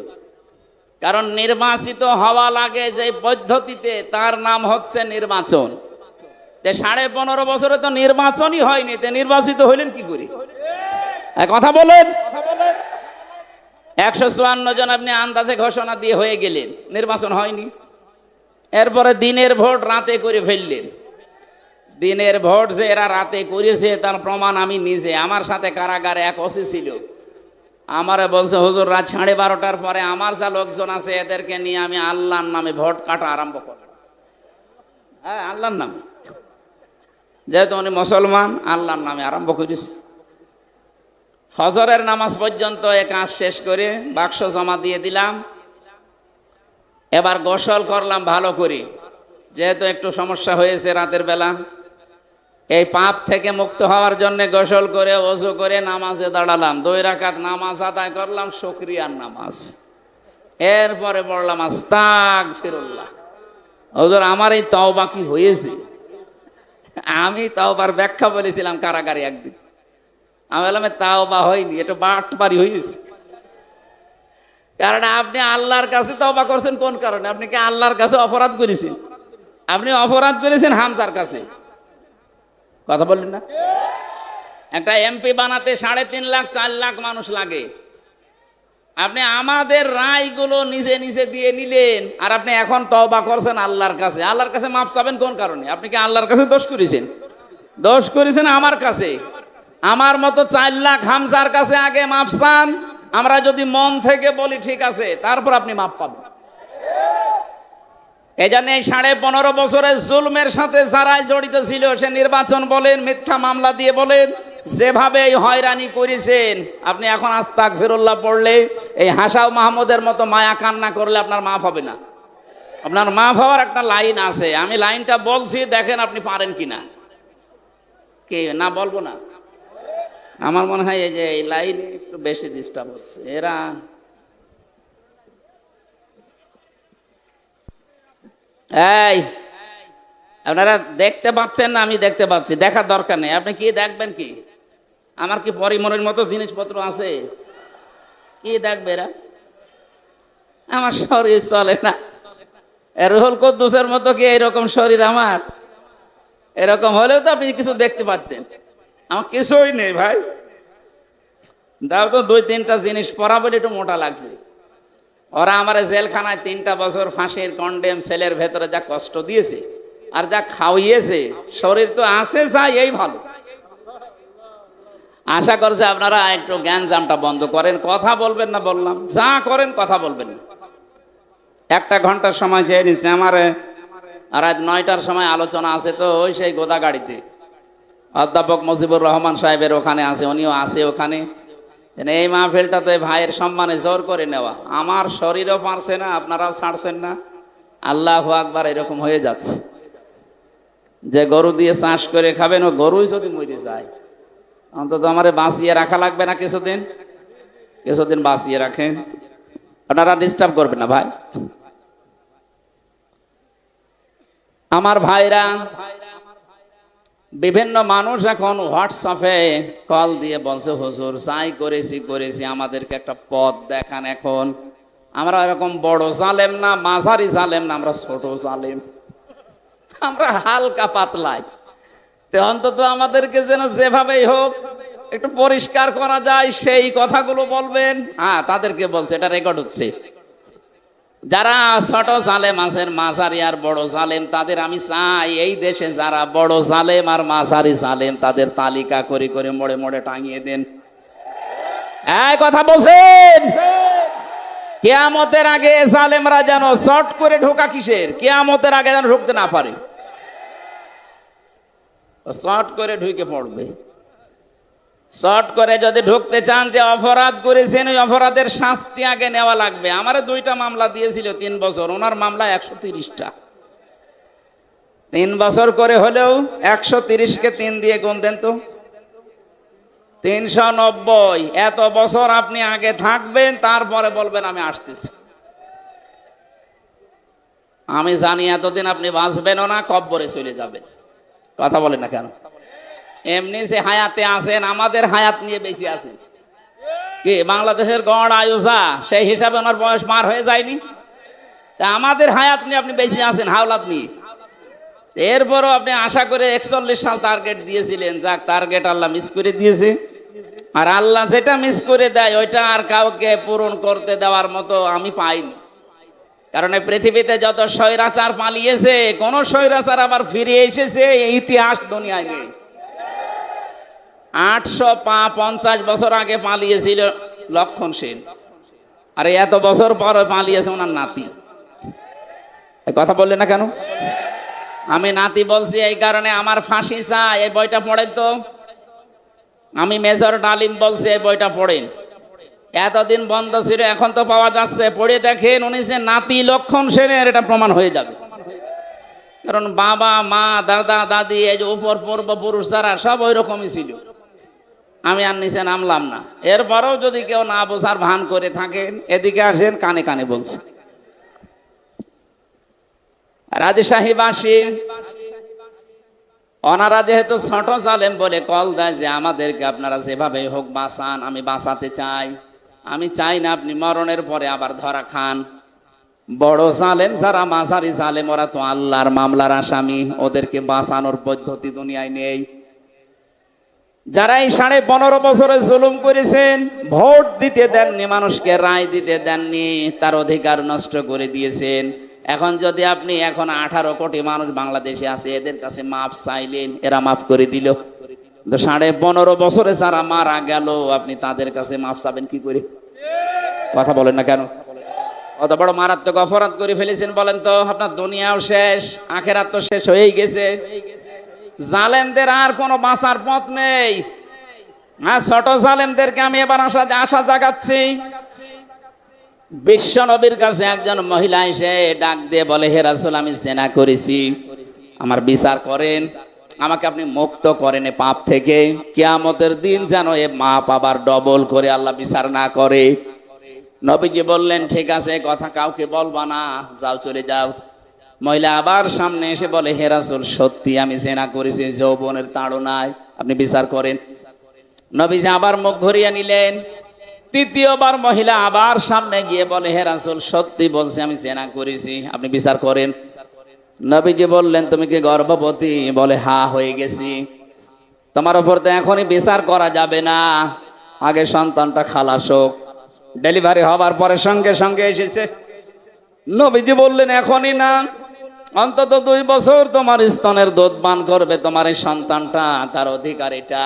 কারণ নির্বাচিত হওয়া লাগে যে পদ্ধতিতে, তার নাম হচ্ছে নির্বাচন। 15.5 বছরে তো নির্বাচনই হয়নি, তে নির্বাচিত হইলেন কি করে? কথা বলেন। 154 জন আপনি আন্দাজে ঘোষণা দিয়ে হয়ে গেলেন, নির্বাচন হয়নি। এরপরে দিনের ভোট রাতে করে ফেললেন। দিনের ভোট যে এরা রাতে করেছে তার প্রমাণ আমি নিজে, আমার সাথে কারাগারে এক ওসি ছিল, আমারে বলছে হুজুর রাত 12:30টার পরে আমার যা লোকজন আছে এদেরকে নিয়ে আমি আল্লাহর নামে ভোট কাটা আরম্ভ করব। হ্যাঁ, আল্লাহর নামে, যেহেতু উনি মুসলমান আল্লাহর নামে আরম্ভ করেছে। ফজরের নামাজ পর্যন্ত এ কাজ শেষ করে বাক্স জমা দিয়ে দিলাম। এবার গোসল করলাম ভালো করে, যেহেতু একটু সমস্যা হয়েছে রাতের বেলা। এই পাপ থেকে মুক্ত হওয়ার জন্য গোসল করে ওযু করে নামাজে দাঁড়ালাম। 2 রাকাত নামাজ আদায় করলাম, শুকরিয়ার নামাজ। এরপরে পড়লাম আস্তাগফিরুল্লাহ। হুজুর আমার এই তওবা কি হয়েছে? আমি তওবার ব্যাখ্যা বলেছিলাম কারাগারে একদিন। আমি বললাম তওবা হয়নি, এটা বাটপারি হয়েছে। কারণ আপনি আল্লাহর কাছে তওবা করছেন কোন কারণে? আপনি কি আল্লাহর কাছে অপরাধ করেছেন? আপনি অপরাধ করেছেন হামজার কাছে। কথা বললেন না? একটা এমপি বানাতে 3.5 লাখ 4 লাখ মানুষ লাগে। আপনি আমাদের রায়গুলো নিজে নিজে দিয়ে নিলেন, আর আপনি এখন তওবা করছেন আল্লাহর কাছে। আল্লাহর কাছে মাফ চাবেন কোন কারণে? আপনি কি আল্লাহর কাছে দোষ করেছেন? দোষ করেছেন আমার কাছে। আমার মতো 4 লাখ হামজার কাছে আগে মাফ চান। আমরা যদি মন থেকে বলি ঠিক আছে, তারপর আপনি মাফ পাবেন। এই জন্য এই 15.5 বছরের জুলমের সাথে যারাই জড়িত ছিল, সে নির্বাচন বলেন, মিথ্যা মামলা দিয়ে বলেন, যেভাবে এই হয়রানি করেছেন, আপনি এখন আস্তাগফিরুল্লাহ পড়লে, এই হাসাও মাহমুদের মতো মায়া কান্না করলে আপনার মাফ হবে না। আপনার মাফ হওয়ার একটা লাইন আছে, আমি লাইনটা বলছি, দেখেন আপনি পারেন কিনা। কি না বলবো না? আমার মনে হয় এই যে এই লাইন একটু বেশি ডিস্টার্ব হচ্ছে। এরা এই আপনারা দেখতে পাচ্ছেন না? আমি দেখতে পাচ্ছি, দেখার দরকার নেই। আপনি কি দেখবেন? কি আমার কি পরিমনের মতো জিনিসপত্র আছে? কি দেখবে এরা? আমার শরীর চলে না। রুহুল কুদ্দুসের মতো কি এরকম শরীর আমার? এরকম হলেও তো আপনি কিছু দেখতে পাচ্ছেন। আমার কিছুই নেই ভাই। দাও তো 2-3টা জিনিস পরা বলে একটু মোটা লাগছে। ওরা আমার জেলখানায় 3টা বছর ফাঁসির কন্ডেম সেলের ভেতরে যা কষ্ট দিয়েছে আর যা খাওয়িয়েছে, শরীর তো আছে যা, এই ভালো। আশা করছে আপনারা একটু জ্ঞানজামটা বন্ধ করেন, কথা বলবেন না বললাম। যা করেন কথা বলবেন না। 1 ঘন্টার সময় চেয়ে নিচ্ছে আমার। রাত 9টার সময় আলোচনা আছে, তো ওই সেই গোদাগাড়িতে অধ্যাপক মুজিবুর রহমান সাহেবের ওখানে আছে, উনিও আছে ওখানে। এই মাহফিলটা তো ভাইয়ের সম্মানে জোর করে নেওয়া। আমার শরীরও পারছে না, আপনারাও ছাড়ছেন না। আল্লাহু আকবার, এরকম হয়ে যাচ্ছে যে গরু দিয়ে চাষ করে খাবেন, ও গরুই যদি মরে যায় অন্তত আমারে বাঁচিয়ে রাখা লাগবে না? কিছুদিন বাঁচিয়ে রাখেন। আপনারা ডিস্টার্ব করবেন না ভাই। আমার ভাইরা, বিভিন্ন মানুষ এখন হোয়াটসঅ্যাপে কল দিয়ে বলছে হুজুর যাই করেছি আমাদেরকে একটা পথ দেখান। এখন আমরা এরকম বড় জালেম না, মাঝারি জালেম না, আমরা ছোট জালেম, আমরা হালকা পাতলাই। অন্তত আমাদেরকে যেন যেভাবেই হোক একটু পরিষ্কার করা যায় সেই কথাগুলো বলবেন। হ্যাঁ, তাদেরকে বলছে, এটা রেকর্ড হচ্ছে। যারা ছোট জালেম আছেন, মাঝারি আর বড় জালেম, তাদের আমি চাই এই দেশে যারা বড় জালেম আর মাঝারি জালেম তাদের তালিকা করে করে মোড়ে মোড়ে টাঙিয়ে দেন। এই কথা বলছেন? কিয়ামতের আগে জালেমরা যেন শর্ট করে ঢোকা, কিসের কিয়ামতের আগে যেন ঢুকতে না পারে, শর্ট করে ঢুকে পড়বে। শর্ট করে যদি ঢুকতে চান, যে অপরাধ করেছেন ওই অপরাধের শাস্তি আগে নেওয়া লাগবে। আমার 2টা মামলা দিয়েছিল 3 বছর, ওনার মামলা 130টা। 3 বছর করে হলেও 130কে 3 দিয়ে গুণ দেন তো, 390। এত বছর আপনি আগে থাকবেন, তারপরে বলবেন আমি আসতেছি। আমি জানি এতদিন আপনি বাঁচবেনও না, কব্বরে চলে যাবেন। কথা বলেন না কেন? এমনি যে হায়াতে আছেন, আমাদের হায়াত নিয়ে বেশি আছেন। কি বাংলাদেশের গড় আয়ুষা, সেই হিসাবে ওনার বয়স মার হয়ে যায়নি? তা আমাদের হায়াত নিয়ে আপনি বেশি আছেন, হাওলাত নিয়ে। এরপরও আপনি আশা করে 41 সাল টার্গেট দিয়েছিলেন, যাক টার্গেট আল্লাহ মিস করে দিয়েছে। আর আল্লাহ যেটা মিস করে দেয় ওইটা আর কাউকে পূরণ করতে দেওয়ার মতো আমি পাইনি। কারণ এই পৃথিবীতে যত স্বৈরাচার পালিয়েছে, কোন স্বৈরাচার আবার ফিরে এসেছে এই ইতিহাস দুনিয়ায় নেই। 850 বছর আগে পালিয়েছিল লক্ষণ সেন, আর এত বছর পর পালিয়েছে ওনার নাতি। কথা বললেন না কেন? আমি নাতি বলছি এই কারণে, আমার ফাঁসি চাই। এই বইটা পড়েন তো। আমি মেজর ডালিম বলছি এই বইটা পড়েন। এতদিন বন্ধ ছিল, এখন তো পাওয়া যাচ্ছে, পড়ে দেখেন। উনি যে নাতি লক্ষণ সেনের, এটা প্রমাণ হয়ে যাবে। কারণ বাবা মা দাদা দাদি এই যে উপর পূর্বপুরুষ যারা সব ওই রকমই ছিল। আমি আর নিচে নামলাম না। এরপরেও যদি কেউ না বোঝার ভান করে থাকেন, এদিকে আসেন, কানে কানে বলছে। রাজশাহীবাসী ওনারা যেহেতু ছোট জালেম বলে কল দেয় যে আমাদেরকে আপনারা যেভাবে হোক বাঁচান, আমি বাঁচাতে চাই। আমি চাই না আপনি মরণের পরে আবার ধরা খান। বড় জালেম যারা, মাঝারি জালেম, ওরা তো আল্লাহর মামলার আসামি, ওদেরকে বাঁচানোর পদ্ধতি দুনিয়ায় নেই। যারা এই 15.5 বছরে জুলুম করেছেন, ভোট দিতে দেননি, মানুষকে রায় দিতে দেননি, তার অধিকার নষ্ট করে দিয়েছেন। এখন যদি আপনি, এখন 18 কোটি মানুষ বাংলাদেশে আছে, এদের কাছে মাফ চাইলেন, এরা মাফ করে দিল। 15.5 বছরে যারা মারা গেল, আপনি তাদের কাছে মাফ চাবেন কি করে? কথা বলেন না কেন? অত বড় মারাত্মক অপরাধ করে ফেলেছেন, বলেন তো। আপনার দুনিয়াও শেষ, আখেরাত তো শেষ হয়েই গেছে। জালেমদের আর কোনো বাঁচার পথ নেই। আর ছোট জালেমদেরকে আমি এবার আশা জাগাচ্ছি। বিশ্ব নবীর কাছে একজন মহিলা এসে ডাক দিয়ে বলে, হে রাসূল, আমি জিনা করেছি, আমার বিচার করেন, আমাকে আপনি মুক্ত করেন এ পাপ থেকে। কিয়ামতের দিন যেন এ মাপ আবার ডবল করে আল্লাহ বিচার না করে। নবীজি বললেন, ঠিক আছে, কথা কাউকে বলবা না, যাও, চলে যাও। মহিলা আবার সামনে এসে বলে, হে রাসূল, সত্যি আমি জিনা করেছি, যৌবনের তাড়নায়, আপনি বিচার করেন। নবীজি আবার মুখ ঘুরিয়ে নিলেন। তৃতীয়বার মহিলা আবার সামনে গিয়ে বলে, হে রাসূল, সত্যি বলছি, আমি জিনা করেছি, আপনি বিচার করেন। নবীজি বললেন, তুমি কি গর্ভবতী? বলে, হ্যাঁ, হয়ে গেছি। তোমার উপর তো এখনই বিচার করা যাবে না, আগে সন্তানটা খালাস হোক। ডেলিভারি হবার পরে সঙ্গে সঙ্গে এসেছে। নবীজি বললেন, এখনই না, অন্তত 2 বছর তোমার স্তনের দুধ পান করবে তোমার এই সন্তানটা, তার অধিকার এটা।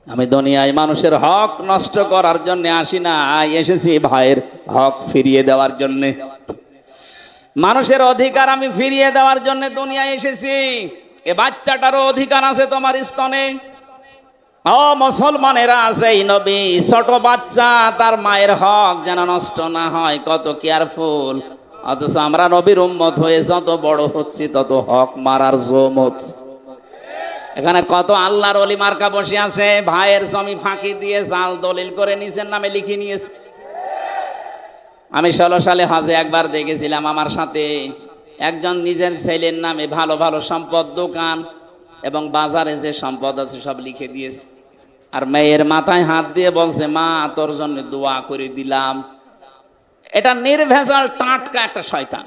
আমি দুনিয়ায় মানুষের হক নষ্ট করার জন্য আসি না, এসেছি ভাইয়ের হক ফিরিয়ে দেওয়ার জন্য। মানুষের অধিকার আমি ফিরিয়ে দেওয়ার জন্য দুনিয়ায় এসেছি। এ বাচ্চাটারও অধিকার আছে তোমার স্তনে। ও মুসলমানেরা, আছে এই নবী, ছোট বাচ্চা, তার মায়ের হক যেন নষ্ট না হয়, কত কেয়ারফুল। অথচ আমরা নবীর উম্মত হয়ে যত বড় হচ্ছি, তত হক মারার জম হচ্ছে। এখানে কত আল্লাহর ওলি মার্কা বসে আছে, ভাইয়ের জমি ফাঁকি দিয়ে জাল দলিল করে নিজের নামে লিখে নিয়েছে। আমি 16 সালে হজে একবার দেখেছিলাম, আমার সাথে একজন নিজের ছেলের নামে ভালো ভালো সম্পদ, দোকান এবং বাজারে যে সম্পদ আছে সব লিখে দিয়েছে। আর মেয়ের মাথায় হাত দিয়ে বলছে, মা, তোর জন্য দোয়া করে দিলাম। এটা নির্ভেজাল টাটকা একটা শয়তান।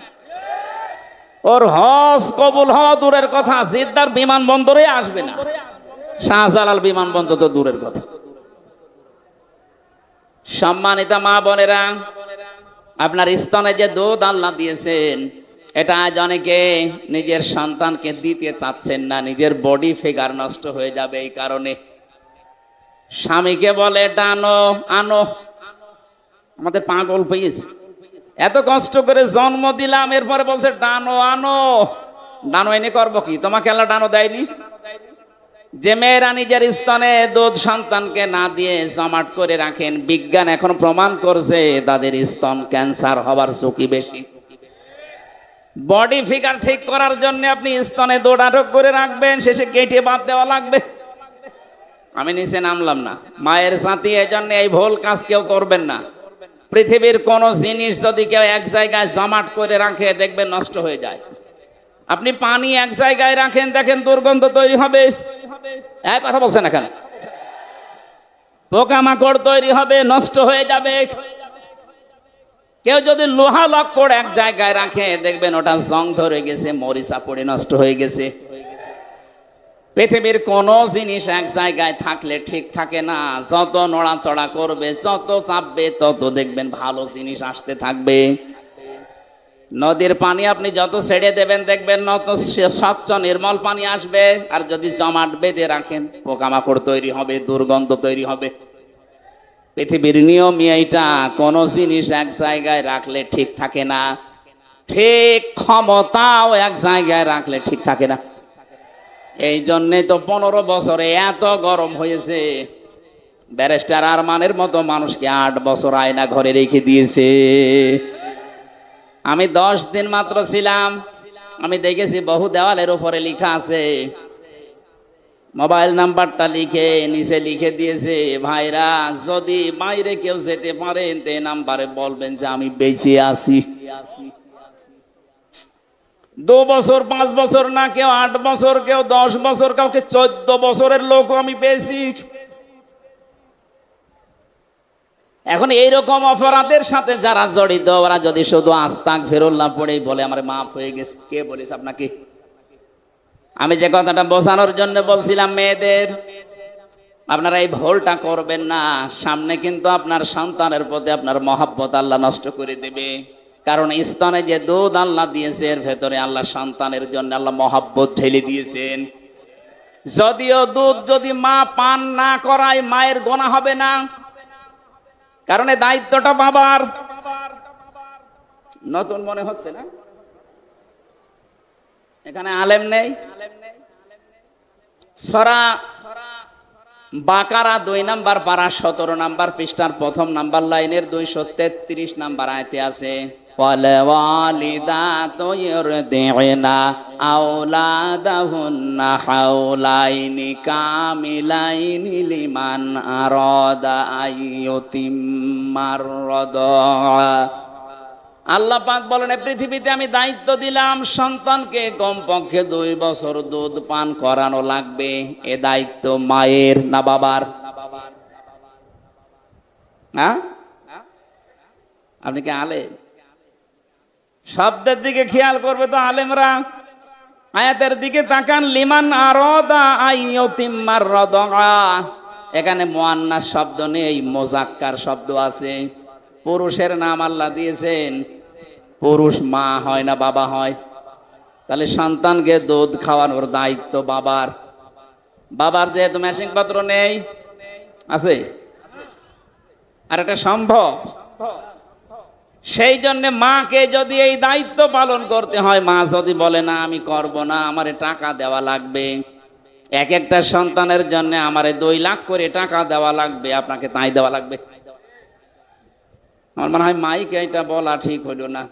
ওর হজ কবুল হওয়া দূরের কথা, জিদ্দার বিমানবন্দরে আসবে না, শাহজালাল বিমানবন্দর তো দূরের কথা। সম্মানিত মা বোনেরা, আপনার স্তনে যে দুধ আল্লাহ দিয়েছেন, এটা আজ অনেকে নিজের সন্তানকে দিতে চাচ্ছেন না, নিজের বডি ফিগার নষ্ট হয়ে যাবে এই কারণে। স্বামীকে বলে, ডানো আনো। আমাদের পাগল পেয়েছে, এত কষ্ট করে জন্ম দিলাম, এরপরে বলছে ডানো আনো। ডানো এনে করবো কি? তোমাকে আল্লাহ ডানো দেয়নি? যে মেয়েরা নিজের স্তনে দুধ সন্তানকে না দিয়ে জমাট করে রাখেন, বিজ্ঞান এখন প্রমাণ করছে তাদের স্তন ক্যান্সার হবার ঝুঁকি বেশি। বডি ফিগার ঠিক করার জন্য আপনি স্তনে দৌড়াটক করে রাখবেন, শেষে গেটে বাদ দেওয়া লাগবে। আমি নিচে নামলাম না, মায়ের সাথী, এই জন্য এই ভুল কাজ কেউ করবেন না। পৃথিবীর কোন জিনিস যদি কেউ এক জায়গায় জমাট করে রাখে দেখবেন নষ্ট হয়ে যায়। আপনি পানি এক জায়গায় রাখেন, দেখেন দুর্গন্ধ তৈরি হবে। এক কথা বলছেন এখানে, পোকামাকড় তৈরি হবে, নষ্ট হয়ে যাবে। কেউ যদি লোহা লক্কড় এক জায়গায় রাখে দেখবেন ওটা জং ধরে গেছে, মরিচা পড়ে নষ্ট হয়ে গেছে। পৃথিবীর কোন জিনিস এক জায়গায় থাকলে ঠিক থাকে না। যত নড়াচড়া করবে, যত চাপবে, তত দেখবেন ভালো জিনিস আসতে থাকবে। নদীর পানি আপনি যত ছেড়ে দেবেন দেখবেন নত স্বচ্ছ নির্মল পানি আসবে। আর যদি জমাট বেঁধে রাখেন পোকামাকড় তৈরি হবে, দুর্গন্ধ তৈরি হবে। পৃথিবীর নিয়ম এইটা, কোন জিনিস এক জায়গায় রাখলে ঠিক থাকে না। ঠিক ক্ষমতাও এক জায়গায় রাখলে ঠিক থাকে না। এই জন্যে তো 15 বছরে এত গরম হয়েছে। ব্যারিস্টার আরমানের মতো মানুষকে 8 বছর আয়না ঘরে রেখে দিয়েছে। আমি 10 দিন মাত্র ছিলাম, আমি দেখেছি বহু দেওয়ালের উপরে লেখা আছে, মোবাইল নাম্বারটা লিখে নিচে লিখে দিয়েছে, ভাইরা যদি বাইরে কেউ যেতে পারেন তে নাম্বারে বলবেন যে আমি বেঁচে আছি। 2 বছর 5 বছর না, কেউ 8 বছর, কেউ 10 বছর, কাউকে 14 বছরের লোক আমি পেয়েছি। এখন এইরকম অপরাধের সাথে যারা জড়িত, ওরা যদি শুধু আস্তাগফিরুল্লাহ পড়েই বলে আমার মাফ হয়ে গেছে, কে বলেছে আপনাকে? আমি যে কথাটা বোঝানোর জন্য বলছিলাম মেয়েদের, আপনারা এই ভুলটা করবেন না। সামনে কিন্তু আপনার সন্তানের প্রতি আপনার মহাব্বত আল্লাহ নষ্ট করে দেবে। কারণ স্তনে যে দুধ আল্লাহ দিয়েছে এর ভেতরে আল্লাহ সন্তানের জন্য আল্লাহ মহাব্বত ঢেলে দিয়েছেন। যদিও দুধ যদি মা পান না করায় মায়ের গোনা হবে না, কারণ এই দায়িত্বটা বাবার। নতুন মনে হচ্ছে না? এখানে আলেম নেই? সূরা বাকারা 2 নাম্বার পারা 17 নাম্বার পৃষ্ঠার 1ম নাম্বার লাইনের 233 নাম্বার আয়াতে আছে, ওয়ালিদাতু ইরদি'না আওলাদাহুন্না হাওলাইনি কামিলাইনি লিমান আরাদা আইয়ুতিম্মার রাদা। আল্লাহ পাক বলেন, পৃথিবীতে আমি দায়িত্ব দিলাম সন্তানকে কমপক্ষে 2 বছর দুধ পান করানো লাগবে। এ দায়িত্ব মায়ের না বাবার? হ্যাঁ, আপনি কি আলেম? শব্দের দিকে খেয়াল করবে তো আলেমরা। আয়াতের দিকে তাকান, লিমান আরাদা আইয়ুতিম্মার রাদা। এখানে মুআন্নাস শব্দ নেই, মুযাক্কার শব্দ আছে। পুরুষের নাম আল্লাহ দিয়েছেন, পুরুষ মা হয় না বাবা হয়? তাহলে সন্তানকে দুধ খাওয়ানোর দায়িত্ব বাবার। বাবার যেহেতু মেশিন পত্র নেই, আছে আর এটা সম্ভব, সেই জন্য মাকে যদি এই দায়িত্ব পালন করতে হয়, মা যদি বলে না আমি করব না, আমারে টাকা দেওয়া লাগবে, এক একটা সন্তানের জন্য আমারে 2 লাখ করে টাকা দেওয়া লাগবে, আপনাকে তাই দেওয়া লাগবে। আমার মনে হয় মাইকে এটা বলা ঠিক হইল না।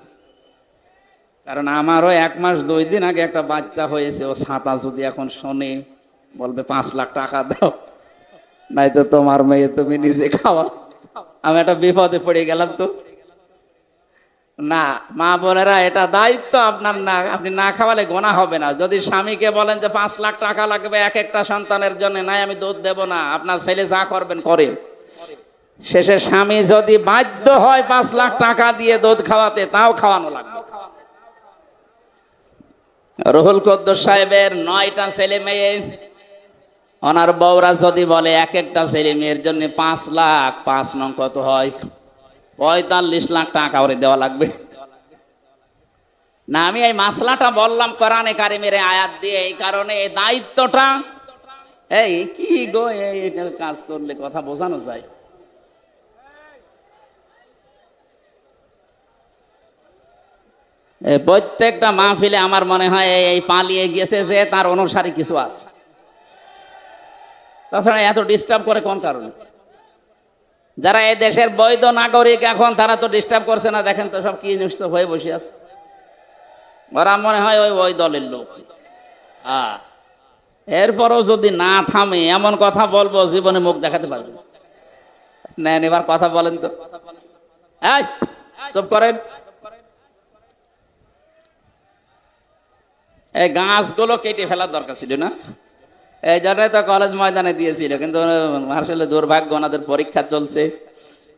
কারণ আমারও 1 মাস 2 দিন আগে একটা বাচ্চা হয়েছে, ও ছাতা যদি এখন শোনে বলবে 5 লাখ টাকা দাও, নাই তো তোমার মেয়ে তুমি নিজে খাওয়া। আমি একটা বিপদে পড়ে গেলাম। তো না, মা বোনেরা, এটা দায়িত্ব আপনার না। আপনি না খাওয়ালে গোনা হবে না। যদি স্বামীকে বলেন যে 5 লাখ টাকা লাগবে এক একটা সন্তানের জন্য, নাই আমি দুধ দেব না, আপনার ছেলে যা করবেন করেন, শেষে স্বামী যদি বাধ্য হয় 5 লাখ টাকা দিয়ে দুধ খাওয়াতে, তাও খাওয়ানো লাগবে। রুহুল কুদ্দুস সাহেবের 9টা ছেলে মেয়ে, ওনার বউরা যদি বলে এক একটা ছেলে মেয়ের জন্য 5 লাখ, 5 নং কত হয়? 45 লাখ টাকা ওরে দেওয়া লাগবে না। আমি এই মাসলাটা বললাম কোরআনে কারিমের আয়াত দিয়ে, এই কারণে এই দায়িত্বটা, এই কি গো, এই কাজ করলে কথা বোঝানো যায়। প্রত্যেকটা মাহফিলে আমার মনে হয় এই পালিয়ে গেছে যে তার অনুসারী কিছু আছে। তাছাড়া এত ডিস্টার্ব করে কোন কারণে? যারা এই দেশের বৈধ নাগরিক এখন, তারা তো ডিস্টার্ব করছে না। দেখেন তো সব কি নিশ্চয় হয়ে বসে আছে। ওরা মনে হয় ওই ওই দলের লোক। এরপরও যদি না থামে এমন কথা বলবো জীবনে মুখ দেখাতে পারবে না। নেন এবার কথা বলেন তো, এই চুপ করেন। এই গাছগুলো কেটে ফেলার দরকার ছিল না, এই জন্যই তো কলেজ ময়দানে দিয়েছিল, কিন্তু আসলে দুর্ভাগ্য ওনাদের পরীক্ষা চলছে,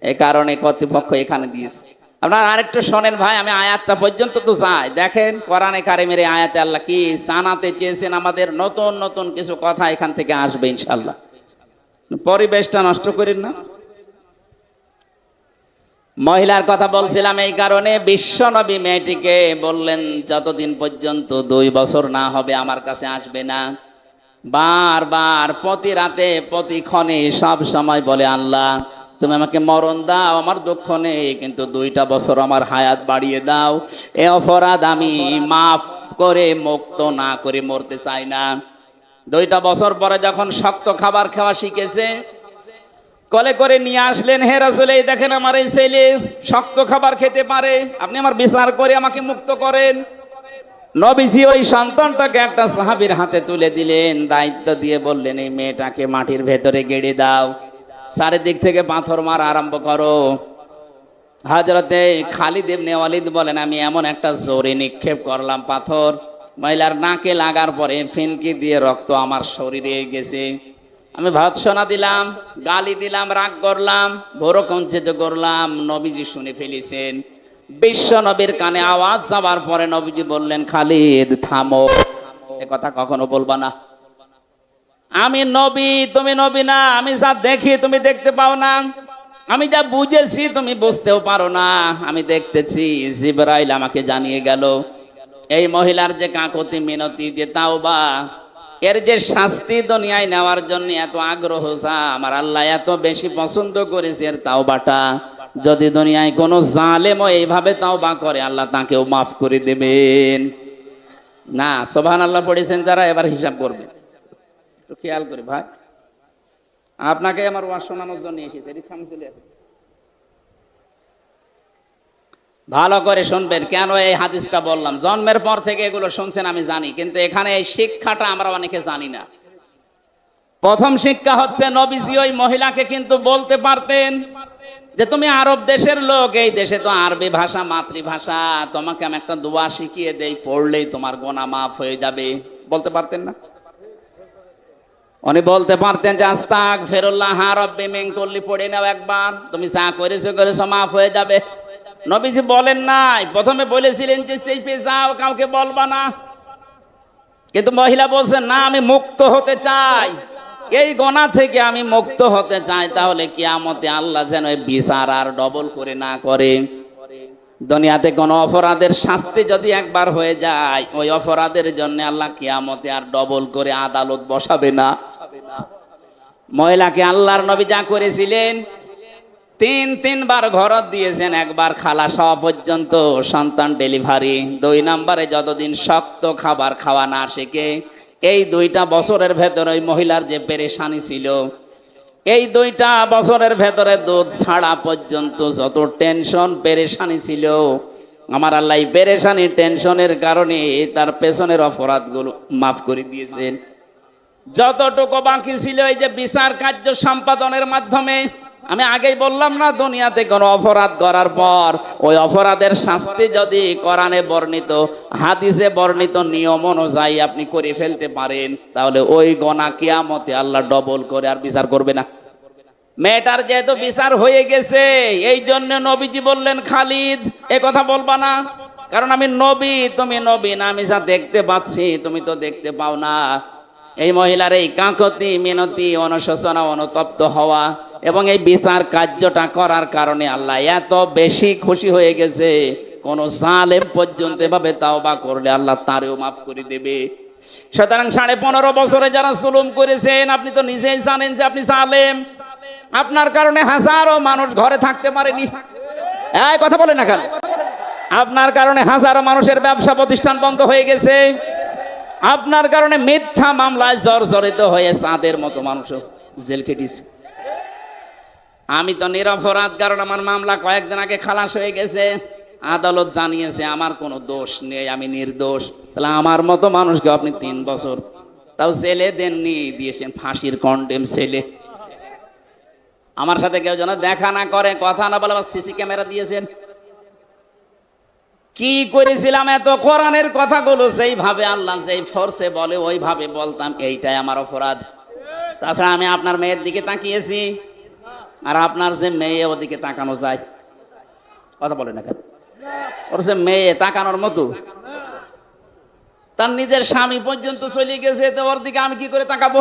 এই কারণে কর্তৃপক্ষ এখানে দিয়েছে। আপনার আরেকটু শোনেন ভাই, আমি আয়াতটা পর্যন্ত তো যাই। দেখেন কোরআনে কারিমের এই আয়াতে আল্লাহ কি জানাতে চেয়েছেন আমাদের, নতুন নতুন কিছু কথা এখান থেকে আসবে ইনশাআল্লাহ। পরিবেশটা নষ্ট করেন না। মহিলার কথা বলছিলাম এই কারণে, বিশ্ব নবী মেয়েটিকে বললেন যতদিন পর্যন্ত 2 বছর না হবে আমার কাছে আসবে না। বারবার প্রতি রাতে প্রতি ক্ষণে সব সময় বলে, আল্লাহ তুমি আমাকে মরণ দাও, আমার দুঃখ নেই, কিন্তু 2টা বছর আমার হায়াত বাড়িয়ে দাও। এ অপরাধ আমি মাফ করে মুক্ত না করে মরতে চাই না। 2টা বছর পরে যখন শক্ত খাবার খাওয়া শিখেছে, কলে করে নিয়ে আসলেন, হে রাসূল এই দেখেন আমার এই ছেলে শক্ত খাবার খেতে পারে, আপনি আমার বিচার করে আমাকে মুক্ত করেন। নবীজি ওই সন্তানটাকে একটা সাহাবীর হাতে তুলে দিলেন, দায়িত্ব দিয়ে বললেন এই মেয়েটাকে মাটির ভেতরে গেড়ে দাও, চারিদিক থেকে পাথর মারা আরম্ভ করো। হযরতে খালিদ ইবনে ওয়ালিদ বলেন, আমি এমন একটা জোরে নিক্ষেপ করলাম পাথর, মহিলার নাকে লাগার পরে ফিনকি দিয়ে রক্ত আমার শরীরে গেছে। আমি ভৎসনা দিলাম, গালি দিলাম, রাগ করলাম, বড় কঞ্চিত করলাম, নবীজি শুনে ফেলেছেন। বিশ্ব নবীর কানে আওয়াজ যাবার পরে নবীজি বললেন, খালিদ থামো, এ কথা কখনো বলবা না। আমি নবী, তুমি নবী না। আমি যা দেখি তুমি দেখতে পাও না, আমি যা বুঝেছি তুমি বুঝতেও পারো না। আমি দেখতেছি, জিবরাইল আমাকে জানিয়ে গেল এই মহিলার যে কাকুতি মিনতি, যে তাওবা, এর যে শাস্তি দুনিয়ায় নেওয়ার জন্য এত আগ্রহ, আমার আল্লাহ এত বেশি পছন্দ করেছে এর তাওবাটা, যদি দুনিয়ায় কোনো জালেমও এইভাবে তাওবা করে আল্লাহ তাকেও মাফ করে দেবেন না। সুবহানাল্লাহ পড়েছেন যারা, এবার হিসাব করবেন, একটু খেয়াল করে ভাই। আপনাকে আমার ওয়াজ শোনানোর জন্য এসেছে, এটি সামনে চলে আসে, ভালো করে শুনবেন। কেন এই হাদিসটা বললাম, জন্মের পর থেকে এগুলো শুনছেন আমি জানি, কিন্তু এখানে এই শিক্ষাটা আমরা অনেকে জানি না। প্রথম শিক্ষা হচ্ছে, নবীজি ওই মহিলাকে কিন্তু বলতে পারতেন যে তুমি আরব দেশের লোক, এই দেশে তো আরবি ভাষা মাতৃভাষা, তোমাকে আমি একটা দোয়া শিখিয়ে দেই, পড়লেই তোমার গুনাহ মাফ হয়ে যাবে। বলতে পারতেন না? উনি বলতে পারতেন যে আস্তাগফিরুল্লাহ রাব্বি মিন কুল্লি, পড়ে নাও একবার, তুমি যা করেছো মাফ হয়ে যাবে। নবীজি বলেন নাই, প্রথমে বলেছিলেন যে চেপে যাও, কাউকে বলবা না, কিন্তু মহিলা বলছেন না, আমি মুক্ত হতে চাই, এই গুনাহ থেকে আমি মুক্ত হতে চাই। তাহলে কিয়ামতে আল্লাহ যেন এই বিচার আর ডবল করে না করে। দুনিয়াতে কোন অপরাধের শাস্তি যদি একবার হয়ে যায়, ওই অপরাধের জন্য আল্লাহ কিয়ামতে আর ডবল করে আদালত বসাবে না। মহিলাকে আল্লাহর নবী যা করেছিলেন, 3বার ঘরত দিয়েছেন, একবার খালাস হওয়া পর্যন্ত সন্তান ডেলিভারি, 2 নম্বরে যতদিন শক্ত খাবার খাওয়া না শেখে। এই 2টা বছরের ভেতরে ওই মহিলার যে পেরেশানি ছিল, এই 2টা বছরের ভেতরে দুধ ছাড়া পর্যন্ত যত টেনশন পেরেশানি ছিল, আমার আল্লাহ এই পেরেশানি টেনশনের কারণে তার পেছনের অপরাধগুলো মাফ করে দিয়েছেন। যতটুকু বাকি ছিল এই যে বিচার কার্য সম্পাদনের মাধ্যমে, আমি আগেই বললাম না, দুনিয়াতে কোনো অপরাধ করার পর ওই অপরাধের শাস্তি যদি কোরআনে বর্ণিত, হাদিসে বর্ণিত নিয়ম অনুযায়ী আপনি করে ফেলতে পারেন, তাহলে ওই গুনাহ কিয়ামতে আল্লাহ ডবল করে আর বিচার করবে না। মেয়েটার যেহেতু বিচার হয়ে গেছে, এই জন্য নবীজি বললেন, খালিদ এ কথা বলবা না, কারণ আমি নবী, তুমি নবী না, আমি যা দেখতে পাচ্ছি তুমি তো দেখতে পাও না। এই মহিলার এই কাকুতি মিনতি, অনুশোচনা, অনুতপ্ত হওয়া এবং এই বিচার কার্যটা করার কারণে আল্লাহ এত বেশি খুশি হয়ে গেছে, কোন জালেম পর্যন্ত এভাবে তাওবা করলে আল্লাহ তারেও মাফ করে দেবে। সুতরাং 15.5 বছরে যারা জুলুম করেছেন, আপনি তো নিজেই জানেন যে আপনি জালেম, আপনার কারণে হাজারো মানুষ ঘরে থাকতে পারেনি। এই কথা বলে না কেন? আপনার কারণে হাজারো মানুষের ব্যবসা প্রতিষ্ঠান বন্ধ হয়ে গেছে, আপনার কারণে মিথ্যা মামলায় জর্জরিত হয়ে চাঁদের মতো মানুষ জেল খেটেছে। আমি তো নিরপরাধ, কারণ আমার মামলা কয়েকদিন আগে খালাস হয়ে গেছে। আদালত জানিয়েছে আমার কোনো দোষ নেই, আমি নির্দোষ। তাহলে আমার মতো মানুষকে আপনি 3 বছর তাও জেলে দেননি, দিয়েছেন ফাঁসির কন্ডেম ছেলে। আমার সাথে কেউ যেন দেখা না করে, কথা না বলে, আবার সিসি ক্যামেরা দিয়েছেন। কি করেছিলাম এত? কোরআনের কথাগুলো সেইভাবে আল্লাহ যেই ফোর্সে বলে ওইভাবে বলতাম, এইটাই আমার অপরাধ। তাছাড়া আমি আপনার মেয়ের দিকে তাকিয়েছি, আর আপনার যে মেয়ে ওদিকে তাকানো যায়? কথা বলে না কেন? ওর যে মেয়ে তাকানোর মতো, তার নিজের স্বামী পর্যন্ত চলে গেছে, তো ওর দিকে আমি কি করে তাকাবো?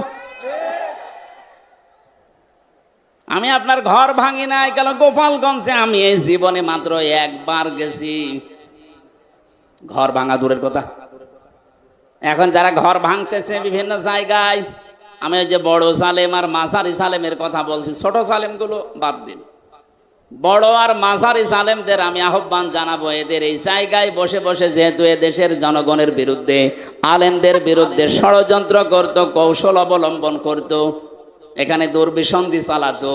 আমি আপনার ঘর ভাঙি নাই কেন? গোপালগঞ্জে আমি এই জীবনে মাত্র একবার গেছি। ঘর ভাঙা দূরের কথা, এখন যারা ঘর ভাঙতেছে বিভিন্ন জায়গায়, আমি ওই যে বড় সালেম আর মাঝারি সালেমের কথা বলছি, ছোট সালেম গুলো বাদ দিন, বড় আর মাঝারি সালেমদের আমি আহ্বান জানাবো, এদের এই জায়গায় বসে বসে যেহেতু এদেশের জনগণের বিরুদ্ধে, আলেমদের বিরুদ্ধে ষড়যন্ত্র করত, কৌশল অবলম্বন করত, এখানে দুর্বিসন্ধি চালাতো,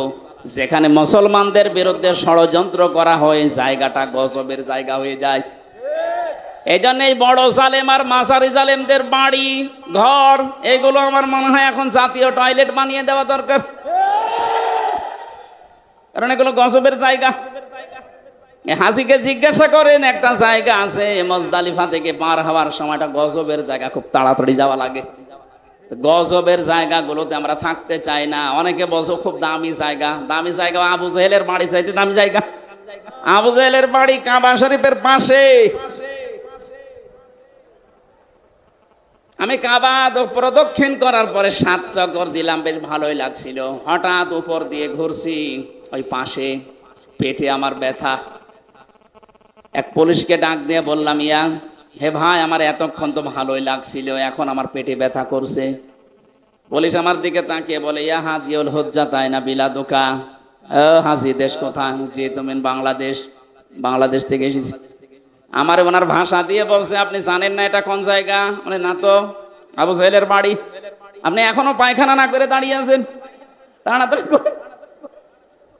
যেখানে মুসলমানদের বিরুদ্ধে ষড়যন্ত্র করা হয় জায়গাটা গজবের জায়গা হয়ে যায়। এই জন্য এই বড় জালেম আর মাঝারি জালেমদের বাড়ি ঘর এগুলো আমার মনে হয় এখন জাতীয় টয়লেট বানিয়ে দেওয়া দরকার, কারণ এগুলো গজবের জায়গা। হাজিকে জিজ্ঞাসা করেন, একটা জায়গা আছে মুজদালিফা থেকে পার হওয়ার সময়টা গজবের জায়গা, খুব তাড়াতাড়ি যাওয়া লাগে। গজবের জায়গাগুলোতে আমরা থাকতে চাই না। অনেকে বলছো খুব দামি জায়গা, দামি জায়গা আবু জেহেলের বাড়ি চাইতে দামি জায়গা। আবু জেহেলের বাড়ি কাবা শরীফের পাশে। আমি কাবা প্রদক্ষিণ করার পরে 7 চক্কর দিলাম, বেশ ভালোই লাগছিল। হঠাৎ উপর দিয়ে ঘুরছি, ওই পাশে পেটে আমার ব্যথা। এক পুলিশকে ডাক দিয়ে বললাম, ইয়া হে ভাই, আমার এতক্ষণ তো ভালোই লাগছিল, এখন আমার পেটে ব্যথা করছে। পুলিশ আমার দিকে তাকিয়ে বলে, ইয়া হাজিউল হুজ্জা তাই না বিলাদুকা? হাজি দেশ কোথায়? জি তুমি বাংলাদেশ। বাংলাদেশ থেকে এসেছি। আমার ওনার ভাষা দিয়ে বলছে, আপনি জানেন না এটা কোন জায়গা? মানে না তো, আবু জেহেলের বাড়ি। আপনি এখনো পায়খানা না করে দাঁড়িয়ে আছেন? তাড়াতাড়ি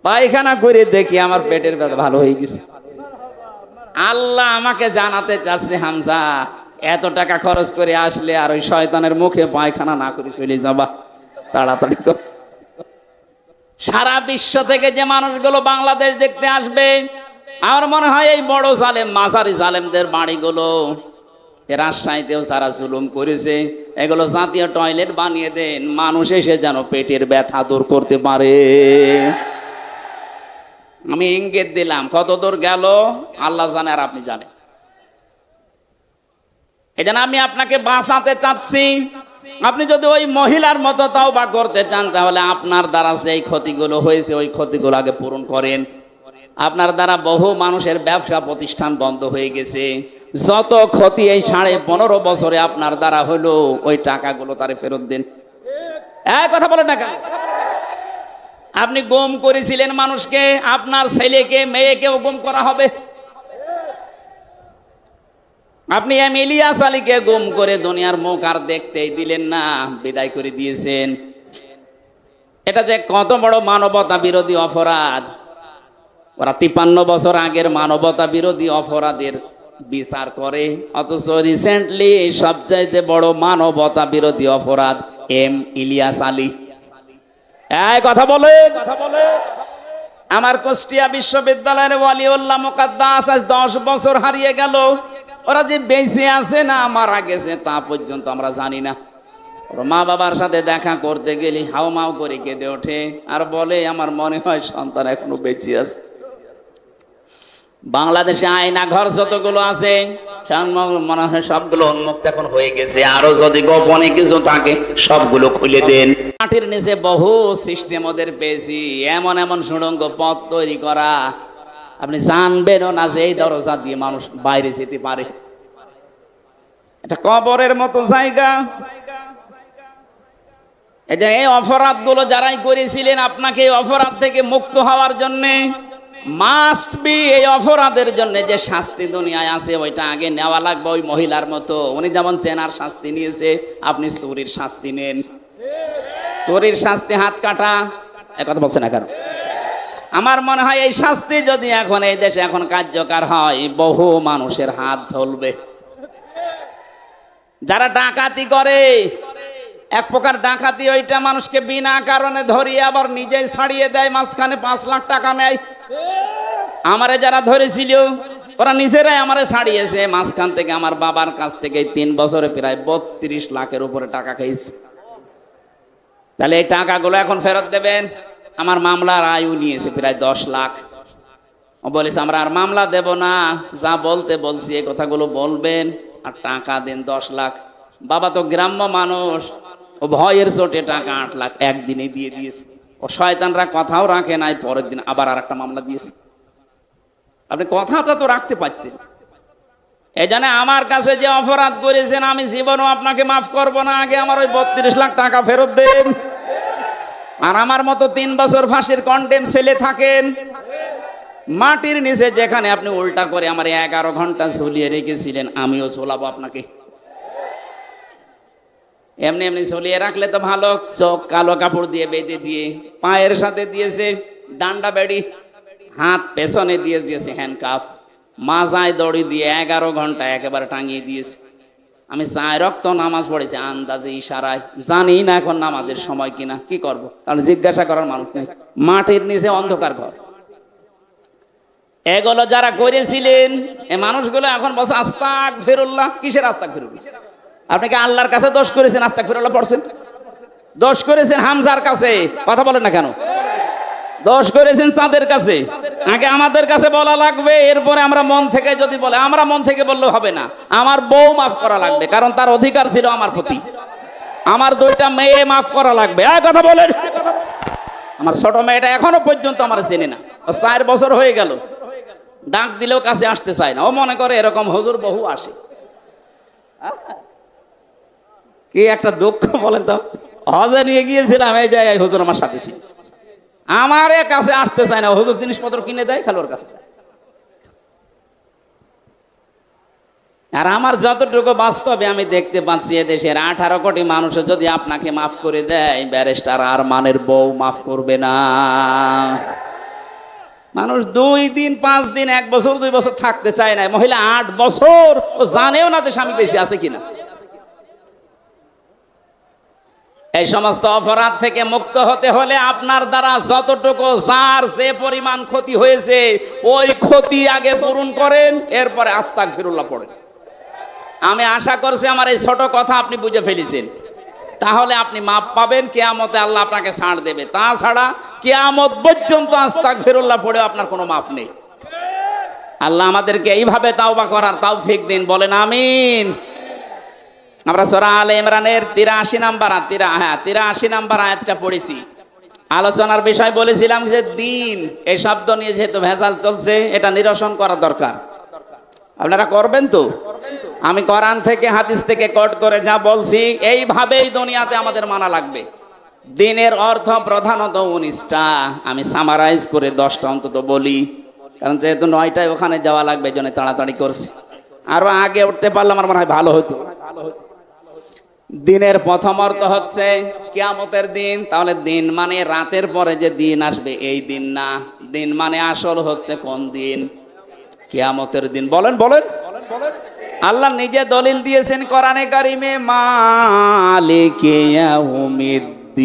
পায়খানা করে দেখি আমার পেটের ব্যথা ভালো হয়ে গেছে। আল্লাহ আমাকে জানাতে চাচ্ছে, হামজা এত টাকা খরচ করে আসলে আর ওই শয়তানের মুখে পায়খানা না করে চলে যাবা, তাড়াতাড়ি কর। সারা বিশ্ব থেকে যে মানুষগুলো বাংলাদেশ দেখতে আসবে, আমার মনে হয় এই বড় জালেম মাঝারি জালেমদের বাড়িগুলো, রাজশাহীতেও যারা জুলুম করেছে, এগুলো জাতীয় টয়লেট বানিয়ে দেন, মানুষ এসে যেন পেটের ব্যথা দূর করতে পারে। আমি ইঙ্গিত দিলাম, কত দূর গেল আল্লাহ জানে আর আপনি জানেন। এই জন্য আমি আপনাকে বাঁচাতে চাচ্ছি। আপনি যদি ওই মহিলার মতো তওবা করতে চান, তাহলে আপনার দ্বারা যে ক্ষতিগুলো হয়েছে ওই ক্ষতিগুলো আগে পূরণ করেন। আপনার দ্বারা বহু মানুষের ব্যবসা প্রতিষ্ঠান বন্ধ হয়ে গেছে। যত ক্ষতি এই 15.5 বছরে আপনার দ্বারা হলো, ওই টাকাগুলো তারে ফেরত দিন। কথা বলেন না কেন? আপনি গুম করেছিলেন মানুষকে, আপনার ছেলেকে মেয়েকেও গুম করা হবে। আপনি ইলিয়াস আলীকে গুম করে দুনিয়ার মুখ আর দেখতেই দিলেন না, বিদায় করে দিয়েছেন। এটা যে কত বড় মানবতা বিরোধী অপরাধ। ওরা 53 বছর আগের মানবতা বিরোধী অপরাধের বিচার করে, অথচ রিসেন্টলি সবচাইতে বড় মানবতা বিরোধী অপরাধ ইলিয়াস আলী। কথা বলে আমার কুষ্টিয়া বিশ্ববিদ্যালয়ের ওয়ালিউল্লাহ মুকাদ্দাস আজ 10 বছর হারিয়ে গেল। ওরা যে বেঁচে আছে না মারা গেছে তা পর্যন্ত আমরা জানি না। ওর মা বাবার সাথে দেখা করতে গেলে হাউমাউ করে কেঁদে ওঠে আর বলে, আমার মনে হয় সন্তান এখনো বেঁচে আছে। বাংলাদেশে আয়না ঘর যতগুলো আছে মনে হয় সবগুলো উন্মুক্ত এখন হয়ে গেছে, আরো যদি গোপনে কিছু থাকে সবগুলো খুলে দেন। মাটির নিচে বহু সিস্টেম ওদের পেয়েছি, এমন এমন সুড়ঙ্গ পথ তৈরি করা, আপনি জানবেনও না যে এই দরজা দিয়ে মানুষ বাইরে যেতে পারে। এটা কবরের মতো জায়গা। এই অপরাধ গুলো যারাই করেছিলেন, আপনাকে এই অপরাধ থেকে মুক্ত হওয়ার জন্য মাস্ট বি এই অপরাধের জন্য যে শাস্তি দুনিয়ায় আছে ওইটা আগে নেওয়া লাগবে। ওই মহিলার মতো উনি যেমন জেনার শাস্তি নিয়েছে, আপনি চুরির শাস্তি নেন। চুরির শাস্তি হাত কাটা, একথা বলছে না কেন? আমার মনে হয় এই শাস্তি যদি এখন এই দেশে এখন কার্যকর হয়, বহু মানুষের হাত ঝলবে। যারা ডাকাতি করে, এক প্রকার ডাকাতি, ওইটা মানুষকে বিনা কারণে ধরিয়ে আবার নিজেই ছাড়িয়ে দেয়, মাঝখানে 5 লাখ টাকা নেয়। আমারে যারা ধরেছিল ওরা নিজেরাই আমারে ছাড়িয়েছে, মাঝখান থেকে আমার বাবার কাছ থেকে 3 বছরে প্রায় 32 লাখের উপরে টাকা খেয়েছে। তাহলে এই টাকাগুলো এখন ফেরত দেবেন। আমার মামলার আয়ু নিয়েছে প্রায় 10 লাখ। ও বলেছে আমরা আর মামলা দেব না, যা বলতে বলছি এই কথাগুলো বলবেন আর টাকা দিন 10 লাখ। বাবা তো গ্রাম্য মানুষ, ও ভয়ের চোটে টাকা 8 লাখ একদিনে দিয়ে দিয়েছে। ও শয়তানরা কথাও রাখে নাই, পরের দিন আবার আর একটা মামলা দিয়েছে। আপনি কথাটা তো রাখতে পারতেন। এই জন্য আমার কাছে যে অপরাধ করেছেন আমি জীবনও আপনাকে মাফ করব না, আগে আমার ওই 32 লাখ টাকা ফেরত দেন। আর আমার মতো 3 বছর ফাঁসির কন্ডেম ছেলে থাকেন মাটির নিচে, যেখানে আপনি উল্টা করে আমার 11 ঘন্টা ঝুলিয়ে রেখেছিলেন, আমিও ঝোলাবো আপনাকে। এমনি এমনি ঝুলিয়ে রাখলে তো ভালো, চোখ কালো কাপড় দিয়ে বেঁধে দিয়ে, পায়ের সাথে দিয়েছে ডান্ডা বেড়ি, হাত পেছনে দিয়েছে হ্যান্ডকাফ, মাজায় দড়ি দিয়ে 11 ঘন্টা একেবারে টাঙিয়ে দিয়েছে। আমি 4 রক্ত নামাজ পড়েছি আন্দাজে, ইশারায়, জানি না এখন নামাজের সময় কিনা, কি করব, তাহলে জিজ্ঞাসা করার মানুষ নেই। মাটির নিচে অন্ধকার ঘর। এগুলো যারা করেছিলেন এই মানুষগুলো এখন বসে আস্তাগফিরুল্লাহ। কিসের আস্তাগফিরুল্লাহ? আপনি কি আল্লাহর কাছে দোষ করেছেন আস্তাগফিরুল্লাহ পড়ছেন? দোষ করেছেন হামজার কাছে, কথা বলেন না কেন? দোষ করেছেন চাঁদের কাছে। আগে আমাদের কাছে বলা লাগবে, এরপরে আমরা মন থেকে যদি বলে, আমরা মন থেকে বললে হবে না, আমার বউ মাফ করা লাগবে, কারণ তার অধিকার ছিল আমার প্রতি। আমার 2টা মেয়ে মাফ করা লাগবে। কথা বলেন। আমার ছোট মেয়েটা এখনো পর্যন্ত আমার চেনে না, 4 বছর হয়ে গেল, ডাক দিলেও কাছে আসতে চায় না। ও মনে করে এরকম হুজুর বহু আসে। কি একটা দুঃখ বলেন তো। হজে নিয়ে গিয়েছিলাম, এই জায়গায় হুজুর আমার সাথে ছিল, আমার কাছে আসতে চায় না। হুজুর জিনিসপত্র কিনে দেয়, খালি ওর কাছে। আর আমার যতটুকু বাস্তবে আমি দেখতে পাচ্ছি, এদেশের 18 কোটি মানুষ যদি আপনাকে মাফ করে দেয়, ব্যারিস্টার আরমানের বউ মাফ করবে না। মানুষ 2 দিন 5 দিন 1 বছর 2 বছর থাকতে চায় না, মহিলা 8 বছর, ও জানেও না যে স্বামী বেঁচে আছে কিনা। এই সমস্ত অপরাধ থেকে মুক্ত হতে হলে আপনার দ্বারা যতটুকু, যার যে পরিমাণ ক্ষতি হয়েছে, ওই ক্ষতি আগে পূরণ করেন, এরপরে আস্তাগফিরুল্লাহ পড়েন। আমি আশা করছি আমার এই ছোট কথা আপনি বুঝে ফেলেছেন। তাহলে আপনি মাপ পাবেন, কিয়ামতে আল্লাহ আপনাকে ছাড় দেবে। তাছাড়া কিয়ামত পর্যন্ত আস্তাগফিরুল্লাহ পড়েও আপনার কোনো মাপ নেই। আল্লাহ আমাদেরকে এইভাবে তাওবা করার তৌফিক দিন, বলেন আমিন। আমরা সূরা আলে ইমরানের 83 নাম্বার আয়াতটা পড়েছি। আলোচনার বিষয় বলেছিলাম যে দিন এই শব্দ নিয়ে যেহেতু ভেজাল চলছে, এটা নিরসন করা দরকার। আপনারা করবেন তো? আমি কোরআন থেকে হাদিস থেকে কোট করে যা বলছি, এইভাবেই দুনিয়াতে আমাদের মানা লাগবে। দিনের অর্থ প্রধানত 19টা, আমি সামারাইজ করে 10টা অন্তত বলি, কারণ যেহেতু 9টায় ওখানে যাওয়া লাগবে, এই জন্য তাড়াতাড়ি করছি। আরো আগে উঠতে পারলে আমার মনে হয় ভালো হতো। দিনের প্রথম অর্থ হচ্ছে কিয়ামতের দিন। তাহলে দিন মানে রাতের পরে যে দিন আসবে এই দিন না, দিন মানে আসল হচ্ছে কোন দিন? কিয়ামতের দিন। বলেন বলেন। আল্লাহ নিজে দলিল দিয়েছেন কোরআনে কারিমে, মালিকে ইয়াউমিদ্দিন,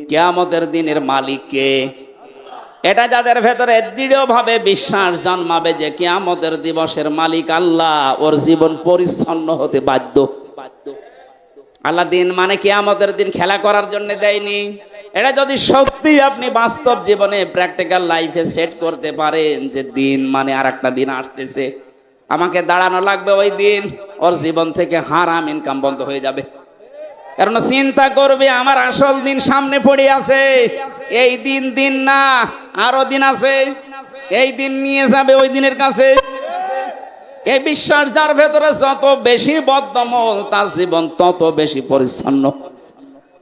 কিয়ামতের দিনের মালিক কে? এটা যাদের ভেতরে দৃঢ়ভাবে বিশ্বাস জন্মাবে যে কিয়ামতের দিবসের মালিক আল্লাহ, ওর জীবন পরিচ্ছন্ন হতে বাধ্য। আল্লাহ দিন মানে কিয়ামতের দিন খেলা করার জন্য দেয়নি। এটা যদি সত্যি আপনি বাস্তব জীবনে প্র্যাকটিক্যাল লাইফে সেট করতে পারেন যে দিন মানে আর একটা দিন আসতেছে, আমাকে দাঁড়ানো লাগবে ওই দিন, ওর জীবন থেকে হারাম ইনকাম বন্ধ হয়ে যাবে। কারণ চিন্তা করবে আমার আসল দিন সামনে পড়ে আছে, এই দিন দিন না, আরো দিন আছে, এই দিন নিয়ে যাবে ওই দিনের কাছে। এই বিশ্বাস যার ভেতরে যত বেশি বদ্ধমূল, তার জীবন তত বেশি পরিচ্ছন্ন।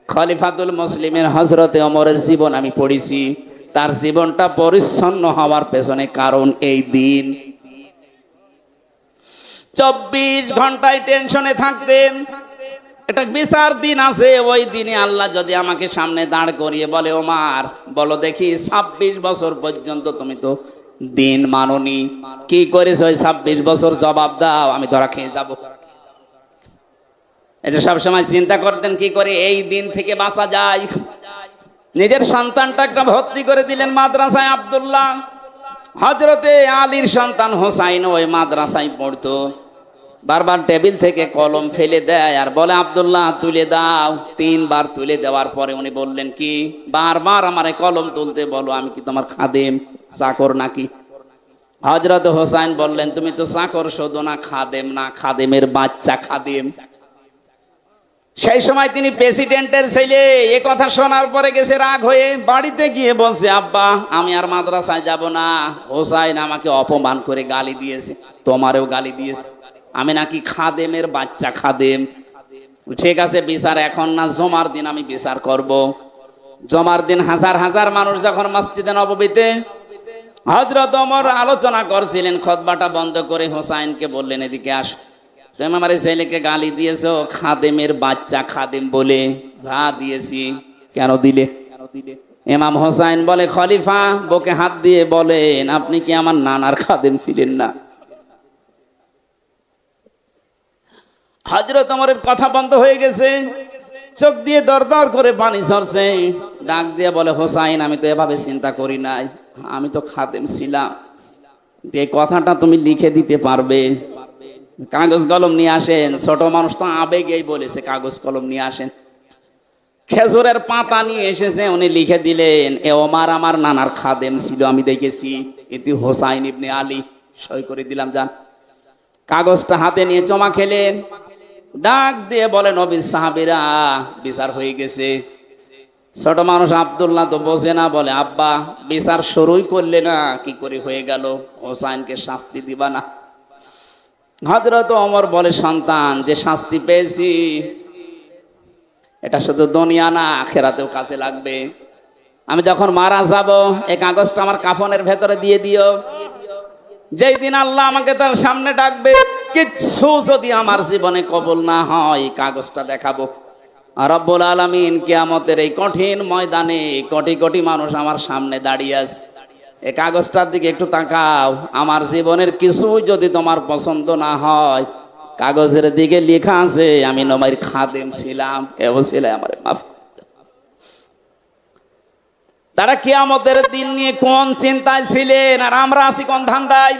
খলিফাতুল মুসলিমিন হযরতে ওমরের জীবন আমি পড়েছি, তার জীবনটা পরিচ্ছন্ন হওয়ার পেছনে কারণ এই দিন। 24 ঘন্টায় টেনশনে থাকতেন, এটা বিচার দিন আছে, ওই দিনে আল্লাহ যদি আমাকে সামনে দাঁড় করিয়ে বলে, ওমর বলো দেখি 26 বছর পর্যন্ত তুমি তো দিন মানোনি, কি করেছো ওই 26 বছর জবাব দাও, আমি ধরা খেয়ে যাব। এটা সবসময় চিন্তা করতেন কি করে এই দিন থেকে বাঁচা যায়। নিজের সন্তানটাকে ভর্তি করে দিলেন মাদ্রাসায়। আব্দুল্লাহ, হযরতে আলীর সন্তান হোসাইন ওই মাদ্রাসায় পড়তো। বারবার টেবিল থেকে কলম ফেলে দেয় আর বলে, আব্দুল্লাহ তুলে দাও। 3 বার তুলে দেওয়ার পরে উনি বললেন, কি বারবার আমার কলম তুলতে বলো, আমি কি তোমার খাদেম চাকর নাকি? হযরত হোসাইন বললেন, তুমি তো চাকর শুধু না, খাদেম না, খাদেমের বাচ্চা খাদেম। সেই সময় তিনি প্রেসিডেন্টের ছেলে। এ কথা শোনার পরে গেছে রাগ হয়ে, বাড়িতে গিয়ে বলছে, আব্বা আমি আর মাদ্রাসায় যাব না, হোসাইন আমাকে অপমান করে গালি দিয়েছে, তোমারেও গালি দিয়েছে, আমি নাকি খাদেমের বাচ্চা খাদেম। ঠিক আছে, বিচার এখন না, জমার দিন আমি বিচার করব। জমার দিন হাজার হাজার মানুষ যখন মসজিদে নববীতে, হযরত ওমর আলোচনা করছিলেন, খুতবাটা বন্ধ করে হোসাইনকে বললেন, এদিকে আস, তুমি আমার ছেলেকে গালি দিয়েছো খাদেমের বাচ্চা খাদেম বলে। হ্যাঁ দিয়েছি। কেন দিলে? ইমাম হোসাইন বলে, খলিফা বুকে হাত দিয়ে বলেন, আপনি কি আমার নানার খাদেম ছিলেন না? হযরত ওমরের কথা বন্ধ হয়ে গেছে, চোখ দিয়ে দরদর করে পানি ঝরছে। ডাক দিয়ে বলে, হোসাইন আমি তো এভাবে চিন্তা করি নাই, আমি তো খাদেম ছিলাম। এই কথাটা তুমি লিখে দিতে পারবে? কাগজ কলম নিয়ে আসেন। ছোট মানুষ তো আবেগেই বলেছে, কাগজ কলম নিয়ে আসেন। খেজুরের পাতা নিয়ে এসেছে, উনি লিখে দিলেন, এ ওমর আমার নানার খাদেম ছিল, আমি দেখেছি, এটি হোসাইন ইবনে আলী। সই করে দিলাম, যান। কাগজটা হাতে নিয়ে জমা খেলেন। ডাক দিয়ে বলে, নবীর সাহাবীরা বিচার হয়ে গেছে। ছোট মানুষ আব্দুল্লাহ তো বোঝে না, বলে, আব্বা বিচার শুরুই করলে না, কি করে হয়ে গেল? হোসাইনকে শাস্তি দিবা না? হযরত ওমর বলে, সন্তান যে শাস্তি পেয়েছি এটা শুধু দুনিয়া না, আখিরাতেও কাজে লাগবে। আমি যখন মারা যাব এই কাগজটা আমার কাফনের ভেতরে দিয়ে দিও। যেই দিন আল্লাহ আমাকে তার সামনে ডাকবে, কিচ্ছু যদি আমার জীবনে কবুল না হয়, কাগজটা দেখাবো। আর রব্বুল আলামিন কিয়ামতের এই কঠিন ময়দানে কোটি কোটি মানুষ আমার সামনে দাঁড়িয়ে আছে। এই কাগজটার দিকে একটু তাকাও, আমার জীবনের কিছু যদি তোমার পছন্দ না হয়, কাগজের দিকে লেখা আছে আমি নবীর খাদেম ছিলাম, এও ছিল আমার মাফ। তারা কিয়ামতের দিন নিয়ে কোন চিন্তায় ছিলেন, আর আমরা আছি কোন ধান্দায়?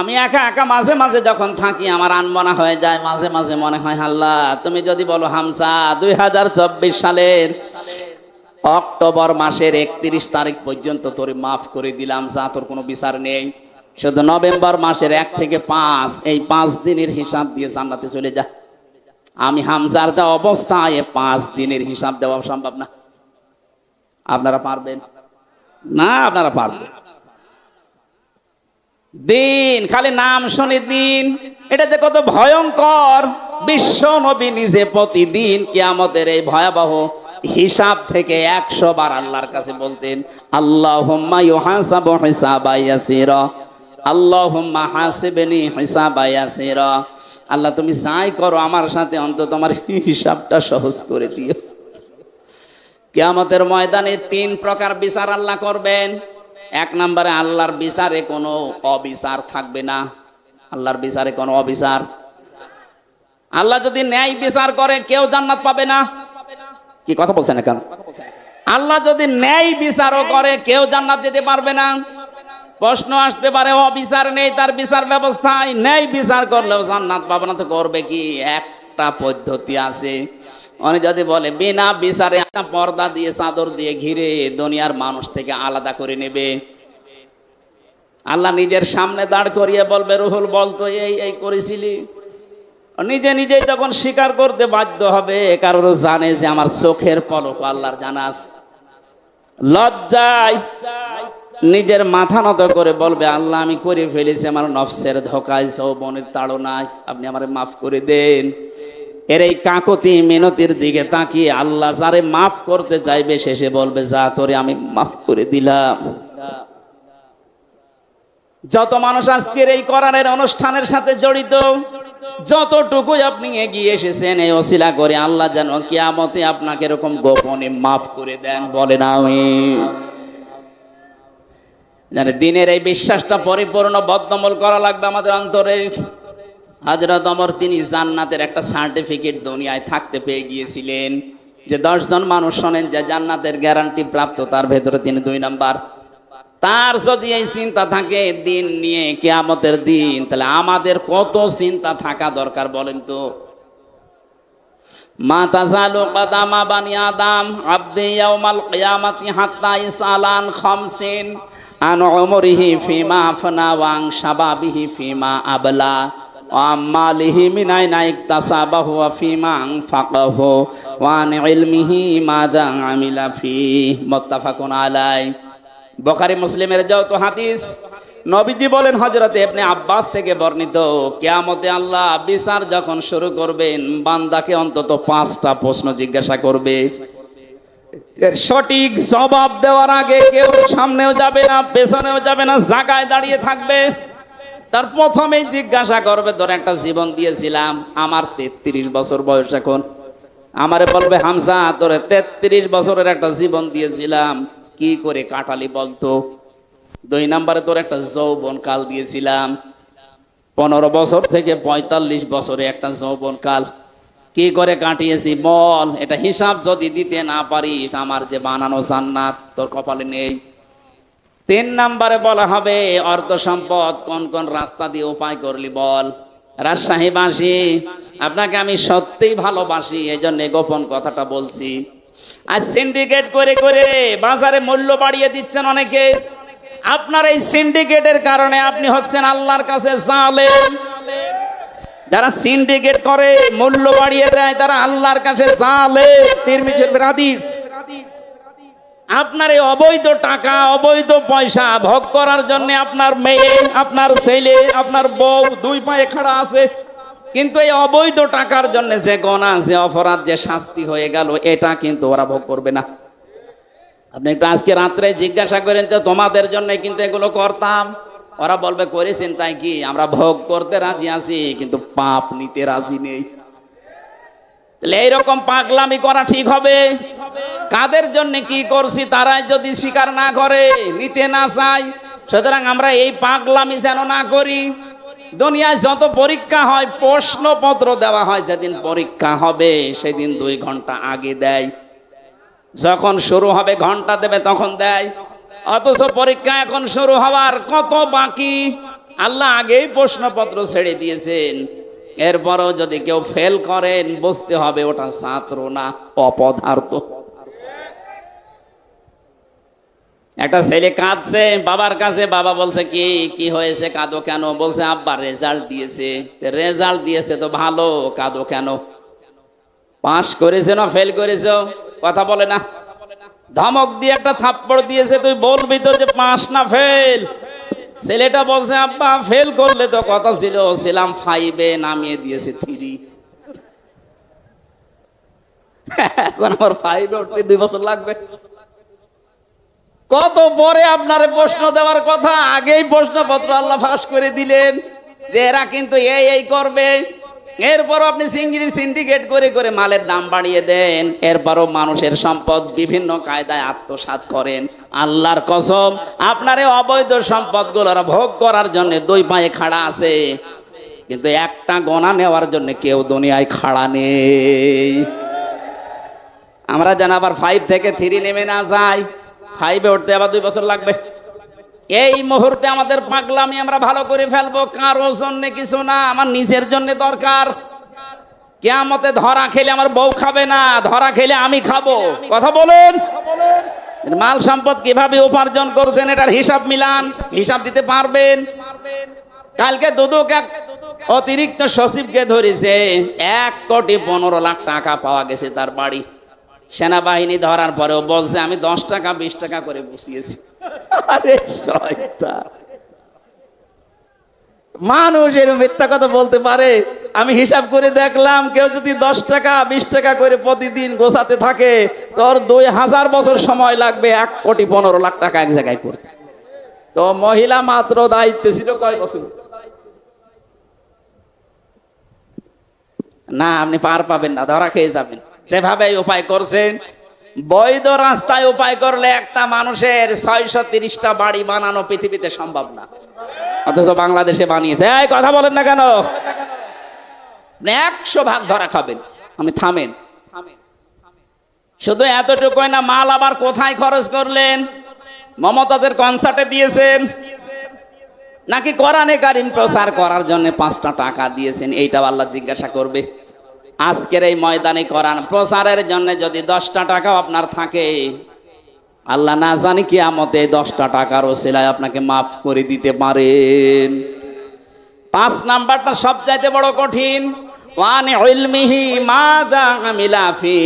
আমি একা একা মাঝে মাঝে যখন থাকি আমার আনমনা হয়ে যায়, মাঝে মাঝে মনে হয়, আল্লাহ তুমি যদি বলো হামসা 2024 সালের অক্টোবর মাসের 31 তারিখ পর্যন্ত তোরে মাফ করে দিলাম, যা তোর কোনো বিচার নেই, শুধু নভেম্বর মাসের 1 থেকে 5 এই 5 দিনের হিসাব দিয়ে জান্নাতে চলে যা। আমি হামজার যা অবস্থা, এ 5 দিনের হিসাব দেওয়া সম্ভব না। আপনারা পারবেন না? আপনারা পারবেন? দিন খালি নাম শুনে দিন, এটা যে কত ভয়ঙ্কর। বিশ্ব নবী নিজে প্রতিদিন কিয়ামতের এই ভয়াবহ হিসাব থেকে 100 বার আল্লাহর কাছে বলতেন, আল্লাহুম্মা ইউহাসাবু হিসাবা ইয়াসিরা, আল্লাহুম্মা হাসিবনি হিসাবা ইয়াসিরা। আল্লাহ তুমি যাই করো আমার সাথে অন্তত তোমার হিসাবটা সহজ করে দিও। কিয়ামতের ময়দানে 3 প্রকার বিচার আল্লাহ করবেন। 1 নম্বরে আল্লাহর বিচারে কোনো অবিচার থাকবে না। আল্লাহর বিচারে কোনো অবিচার। আল্লাহ যদি ন্যায় বিচার করে কেউ জান্নাত পাবে না। কি কথা বলছেন এখন? আল্লাহ যদি ন্যায় বিচারও করে কেউ জান্নাত যেতে পারবে না। প্রশ্ন আসতে পারে, অবিচার নেই তার বিচার ব্যবস্থায়, ন্যায় বিচার করলেও জান্নাত পাবে না, তো করবে কি? একটা পদ্ধতি আছে। উনি যদি বলে বিনা বিচারে একটা পর্দা দিয়ে চাদর দিয়ে ঘিরে দুনিয়ার মানুষ থেকে আলাদা করে নেবে, আল্লাহ নিজের সামনে দাঁড় করিয়ে বলবে, রুহুল বলতো এই এই করেছিলি, নিজে নিজেই তখন স্বীকার করতে বাধ্য হবে, কারণ জানে যে আমার চোখের পলক আল্লাহর জানা আছে। লজ্জায় নিজের মাথা নত করে বলবে, আল্লাহ আমি করে ফেলেছি, আমার নফসের ধোকায় যৌবনের তাড়নায় আপনি আমারে মাফ করে দেন। এর এই কাকতি মিনতির দিকে তাকিয়ে আল্লাহ যারে মাফ করতে চাইবে শেষে বলবে, যা তোরে আমি মাফ করে দিলাম। যত মানুষ আজকের এই কোরআনের অনুষ্ঠানের সাথে জড়িত, যতটুকু আপনি এগিয়ে এসেছেন এই ওসিলা করে আল্লাহ যেন কিয়ামতে আপনাকে এরকম গোপনে মাফ করে দেন, বলেন আমিন। জানে দিনের এই বিশ্বাসটা পরিপূর্ণ বদ্ধমূল করা লাগবে আমাদের অন্তরে। হযরত ওমর তিনি জান্নাতের একটা সার্টিফিকেট দুনিয়ায় থাকতে পেয়ে গিয়েছিলেন, যে 10 জন মানুষ শোনেন যে জান্নাতের গ্যারান্টি প্রাপ্ত, তার ভেতরে তিনি 2 নাম্বার। তার যদি এই চিন্তা থাকে দিন নিয়ে কিয়ামতের দিন, তাহলে আমাদের কত চিন্তা থাকা দরকার বলেন তো। মা তাজালু কদামা বানি আদম আবদি ইয়াউমাল কিয়ামাতি হাত্তা ইসালান খামসিন আন উমরিহি ফিমা আফনা ওয়া আন শাবাবিহি ফিমা আবলা ওয়া আমালিহি মিন আইনা ইকতাসাবাহু ওয়া ফিমা আনফাকাহু ওয়া আন ইলমিহি মাযা আমিলা ফিহি। মুত্তাফাকুন আলাইহি। বুখারী মুসলিমের যত হাদিস, নবীজি বলেন হযরত ইবনে আব্বাস থেকে বর্ণিত, কিয়ামতে আল্লাহ বিচার যখন শুরু করবেন বান্দাকে অন্তত 5টা প্রশ্ন জিজ্ঞাসা করবে। এর সঠিক জবাব দেওয়ার আগে কেউ সামনেও যাবে না পেছনেও যাবে না, জায়গায় দাঁড়িয়ে থাকবে। তার প্রথমেই জিজ্ঞাসা করবে, ধর একটা জীবন দিয়েছিলাম, আমার 33 বছর বয়স এখন, আমারে বলবে হামজা তোরে 33 বছরের একটা জীবন দিয়েছিলাম, কি করে কাটালি বলতো। 2 নম্বরে তোর একটা যৌবন কাল দিয়েছিলাম, 15 বছর থেকে 45 বছরে একটা যৌবন কাল, কি করে কাটিয়েছি বল। এটা হিসাব যদি দিতে না পারিস আমার যে বানানো জান্নাত তোর কপালে নেই। 3 নম্বরে বলা হবে অর্থ সম্পদ কোন কোন রাস্তা দিয়ে উপায় করলি বল। রাজশাহীবাসী, আপনাকে আমি সত্যিই ভালোবাসি, এই জন্য গোপন কথাটা বলছি। আর সিন্ডিকেট করে করে বাজারে মূল্য বাড়িয়ে দিচ্ছেন অনেকে। আপনার এই সিন্ডিকেটের কারণে আপনি হচ্ছেন আল্লাহর কাছে জালেম। যারা সিন্ডিকেট করে মূল্য বাড়িয়ে দেয় তারা আল্লাহর কাছে জালেম। তিরমিজির হাদিস। আপনার এই অবৈধ টাকা অবৈধ পয়সা ভোগ করার জন্য আপনার মেয়ে আপনার ছেলে আপনার বউ 2 পায়ে খাড়া আছে, কিন্তু এই অবৈধ টাকার জন্য যে গুনাহ যে অপরাধ যে শাস্তি হয়ে গেল এটা কিন্তু ওরা ভোগ করবে না। আপনি একটু আজকে রাত্রে জিজ্ঞাসা করেন তো তোমাদের জন্য কিন্তু এগুলো করতাম, ওরা বলবে করেছেন তাই কি, আমরা ভোগ করতে রাজি আছি কিন্তু পাপ নিতে রাজি নেই। তাহলে এইরকম পাগলামি করা ঠিক হবে? কাদের জন্য কি করছি তারাই যদি স্বীকার না করে নিতে না চায়, সুতরাং আমরা এই পাগলামি যেন না করি। দুনিয়ায় যত পরীক্ষা হয় প্রশ্নপত্র দেওয়া হয়, যেদিন পরীক্ষা হবে সেদিন 2 ঘন্টা আগে দেয়, যখন শুরু হবে ঘন্টা দেবে তখন দেয়। অথচ পরীক্ষা এখন শুরু হওয়ার কত বাকি, আল্লাহ আগেই প্রশ্নপত্র ছেড়ে দিয়েছেন। এরপরও যদি কেউ ফেল করেন বুঝতে হবে ওটা ছাত্র না অপদার্থ। একটা ছেলে কাঁদছে বাবার কাছে, বাবা বলছে কি কি হয়েছে কাঁদো কেন? বলছে আব্বা রেজাল্ট দিয়েছে। রেজাল্ট দিয়েছে তো ভালো, কাঁদো কেন? পাস করেছে না ফেল করেছো? কথা বলে না। ধমক দিয়ে একটা থাপ্পড় দিয়েছে, তুই বলবি তো যে পাস না ফেল। ছেলেটা বলছে আব্বা ফেল করলে তো কথা ছিল, ছিলাম 5-এ নামিয়ে দিয়েছে 3। এখন আমার 5-এ উঠতে 2 বছর লাগবে। কত পরে আপনারে প্রশ্ন দেওয়ার কথা, আগেই প্রশ্নপত্র আল্লাহ ফাঁস করে দিলেন যে এরা কিন্তু এই করবে। এরপরও আপনি সিন্ডিকেট করে করে মালের দাম বাড়িয়ে দেন, এরপরও মানুষের সম্পদ বিভিন্ন কায়দায় আত্মসাৎ করেন। আল্লাহর কসম আপনার এই অবৈধ সম্পদগুলো ভোগ করার জন্য 2 পায়ে খাড়া আছে, কিন্তু একটা গোনা নেওয়ার জন্য কেউ দুনিয়ায় খাড়া নেই। আমরা যেন আবার 5 থেকে 3 নেমে না যাই, 5-এ উঠতে আবার 2 বছর লাগবে। এই মুহূর্তে আমাদের পাগলামি আমরা ভালো করে ফেলবো, কারোর জন্য কিছু না, আমার নিজের জন্য দরকার। কিয়ামতে ধরা খেলে আমার বউ খাবে না, ধরা খেলে আমি খাবো। কথা বলেন। মাল সম্পদ কিভাবে উপার্জন করছেন এটার হিসাব মিলান, হিসাব দিতে পারবেন। কালকে দুদক এক অতিরিক্ত সচিবকে ধরেছে, 1,15,00,000 টাকা পাওয়া গেছে তার বাড়ি। সেনাবাহিনী ধরার পরেও বলছে আমি 10 টাকা 20 টাকা করে বসিয়েছি। আরে শয়তান, মানুষ এরকম মিথ্যা কথা বলতে পারে? আমি হিসাব করে দেখলাম কেউ যদি 10 টাকা 20 টাকা করে প্রতিদিন গোছাতে থাকে তোর 2000 বছর সময় লাগবে 1,15,00,000 টাকা এক জায়গায় করতে। তো মহিলা মাত্র দায়িত্বে ছিল কয় বছর? না, আপনি পার পাবেন না, ধরা খেয়ে যাবেন। যেভাবে এই উপায় করছেন, বৈধ রাস্তায় উপায় করলে একটা মানুষের 630টা বাড়ি বানানো পৃথিবীতে সম্ভব না, অথচ বাংলাদেশে বানিয়েছে। এই কথা বলেন না কেন? 100 ভাগ ধরা খাবেন। আমি থামেন, শুধু এতটুকুই না, মাল আবার কোথায় খরচ করলেন? মমতাজের কনসার্টে দিয়েছেন নাকি কোরআনে কারিম প্রচার করার জন্য 5টা টাকা দিয়েছেন? এইটাও আল্লাহ জিজ্ঞাসা করবে। আজকের এই ময়দানে কোরআন প্রচারের জন্য যদি 10টা টাকাও আপনার থাকে, আল্লাহ না জানি কিয়ামতে 10টা টাকার ওসিলায় আপনাকে মাফ করে দিতে পারেন। 5 নাম্বারটা সবচাইতে বড় কঠিন। ওয়ানি ইলমিহি মাযা আমিলা ফি,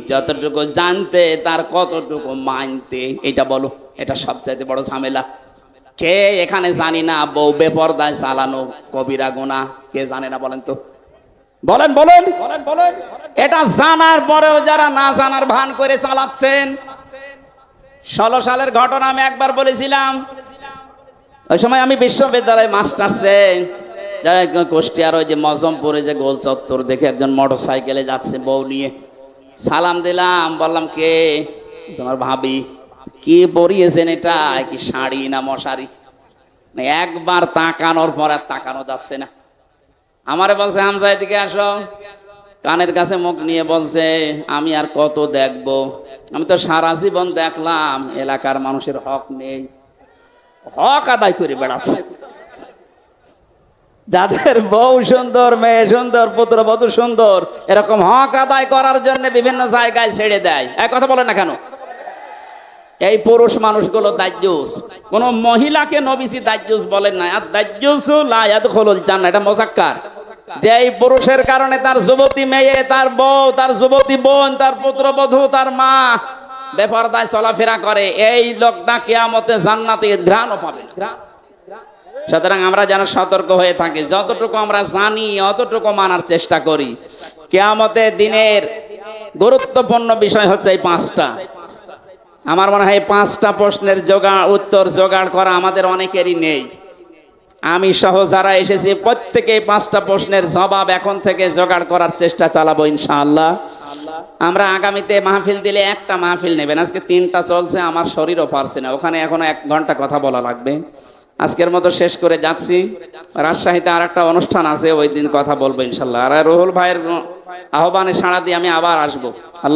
যতটুকু জানতে তার কতটুকু মানতে, এটা বলো। এটা সবচাইতে বড় ঝামেলা। কে এখানে জানি না বউ বেপরদায় চালানো কবিরা গুনাহ? কে জানে না বলেন তো? বলেন বলেন বলেন। এটা জানার পরেও যারা না জানার ভান করে চালাচ্ছেন। 16 সালের ঘটনা আমি একবার বলেছিলাম। ওই সময় আমি বিশ্ববিদ্যালয়ে মাস্টার্সে, যারা কুষ্টিয়ার ওই যে মজমপুরে যে গোল চত্বর দেখে একজন মোটর সাইকেলে যাচ্ছে বউ নিয়ে, সালাম দিলাম, বললাম কে? তোমার ভাবি। কি পরিয়েছেন এটা? কি শাড়ি না মশারি? একবার তাকানোর পর আর তাকানো যাচ্ছে না। আমারে বলছে হামজা এদিকে আসো, কানের কাছে মুখ নিয়ে বলছে আমি আর কত দেখবো? আমি তো সারা জীবন দেখলাম এলাকার মানুষের হক নেই, হক আদায় করে বেড়াচ্ছে। যাদের বউ সুন্দর, মেয়ে সুন্দর, পুত্রবধূ সুন্দর, এরকম হক আদায় করার জন্য বিভিন্ন জায়গায় ছেড়ে দেয়। এক কথা বলে না কেন? এই পুরুষ মানুষগুলো দাজ্জুস। কোন মহিলাকে নবীজি দাজ্জুস বলেন না। আর দাজ্জুসু লা ইয়াদখুলুল জান্নাহ, এটা মুযাক্কার। যে এই পুরুষের কারণে তার যুবতী মেয়ে, তার বউ, তার যুবতী বোন, তার পুত্রবধূ, তার মা বেপরদায় চলাফেরা করে, এই লোকটা কিয়ামতে জান্নাতের ঘ্রাণও পাবে না। সুতরাং আমরা যেন সতর্ক হয়ে থাকি, যতটুকু আমরা জানি অতটুকু মানার চেষ্টা করি। কিয়ামতের দিনের গুরুত্বপূর্ণ বিষয় হচ্ছে এই 5টা। আমার মনে হয় 5টা প্রশ্নের উত্তর জোগাড় করা আমাদের অনেকেরই নেই। আমি সহ যারা এসেছি প্রত্যেকে 5টা প্রশ্নের জবাব এখন থেকে জোগাড় করার চেষ্টা চালাবো ইনশাআল্লাহ। আমরা আগামীতে মাহফিল দিলে একটা মাহফিল নেবেন। আজকে 3টা চলছে, আমার শরীরও পারছে না, ওখানে এখনো 1 ঘন্টা কথা বলা লাগবে। আজকের মতো শেষ করে যাচ্ছি। রাজশাহীতে আর একটা অনুষ্ঠান আছে, ওই দিন কথা বলবো ইনশাআল্লাহ। আর রুহুল ভাইয়ের আহ্বানে সাড়া দিয়ে আমি আবার আসবো। আল্লাহ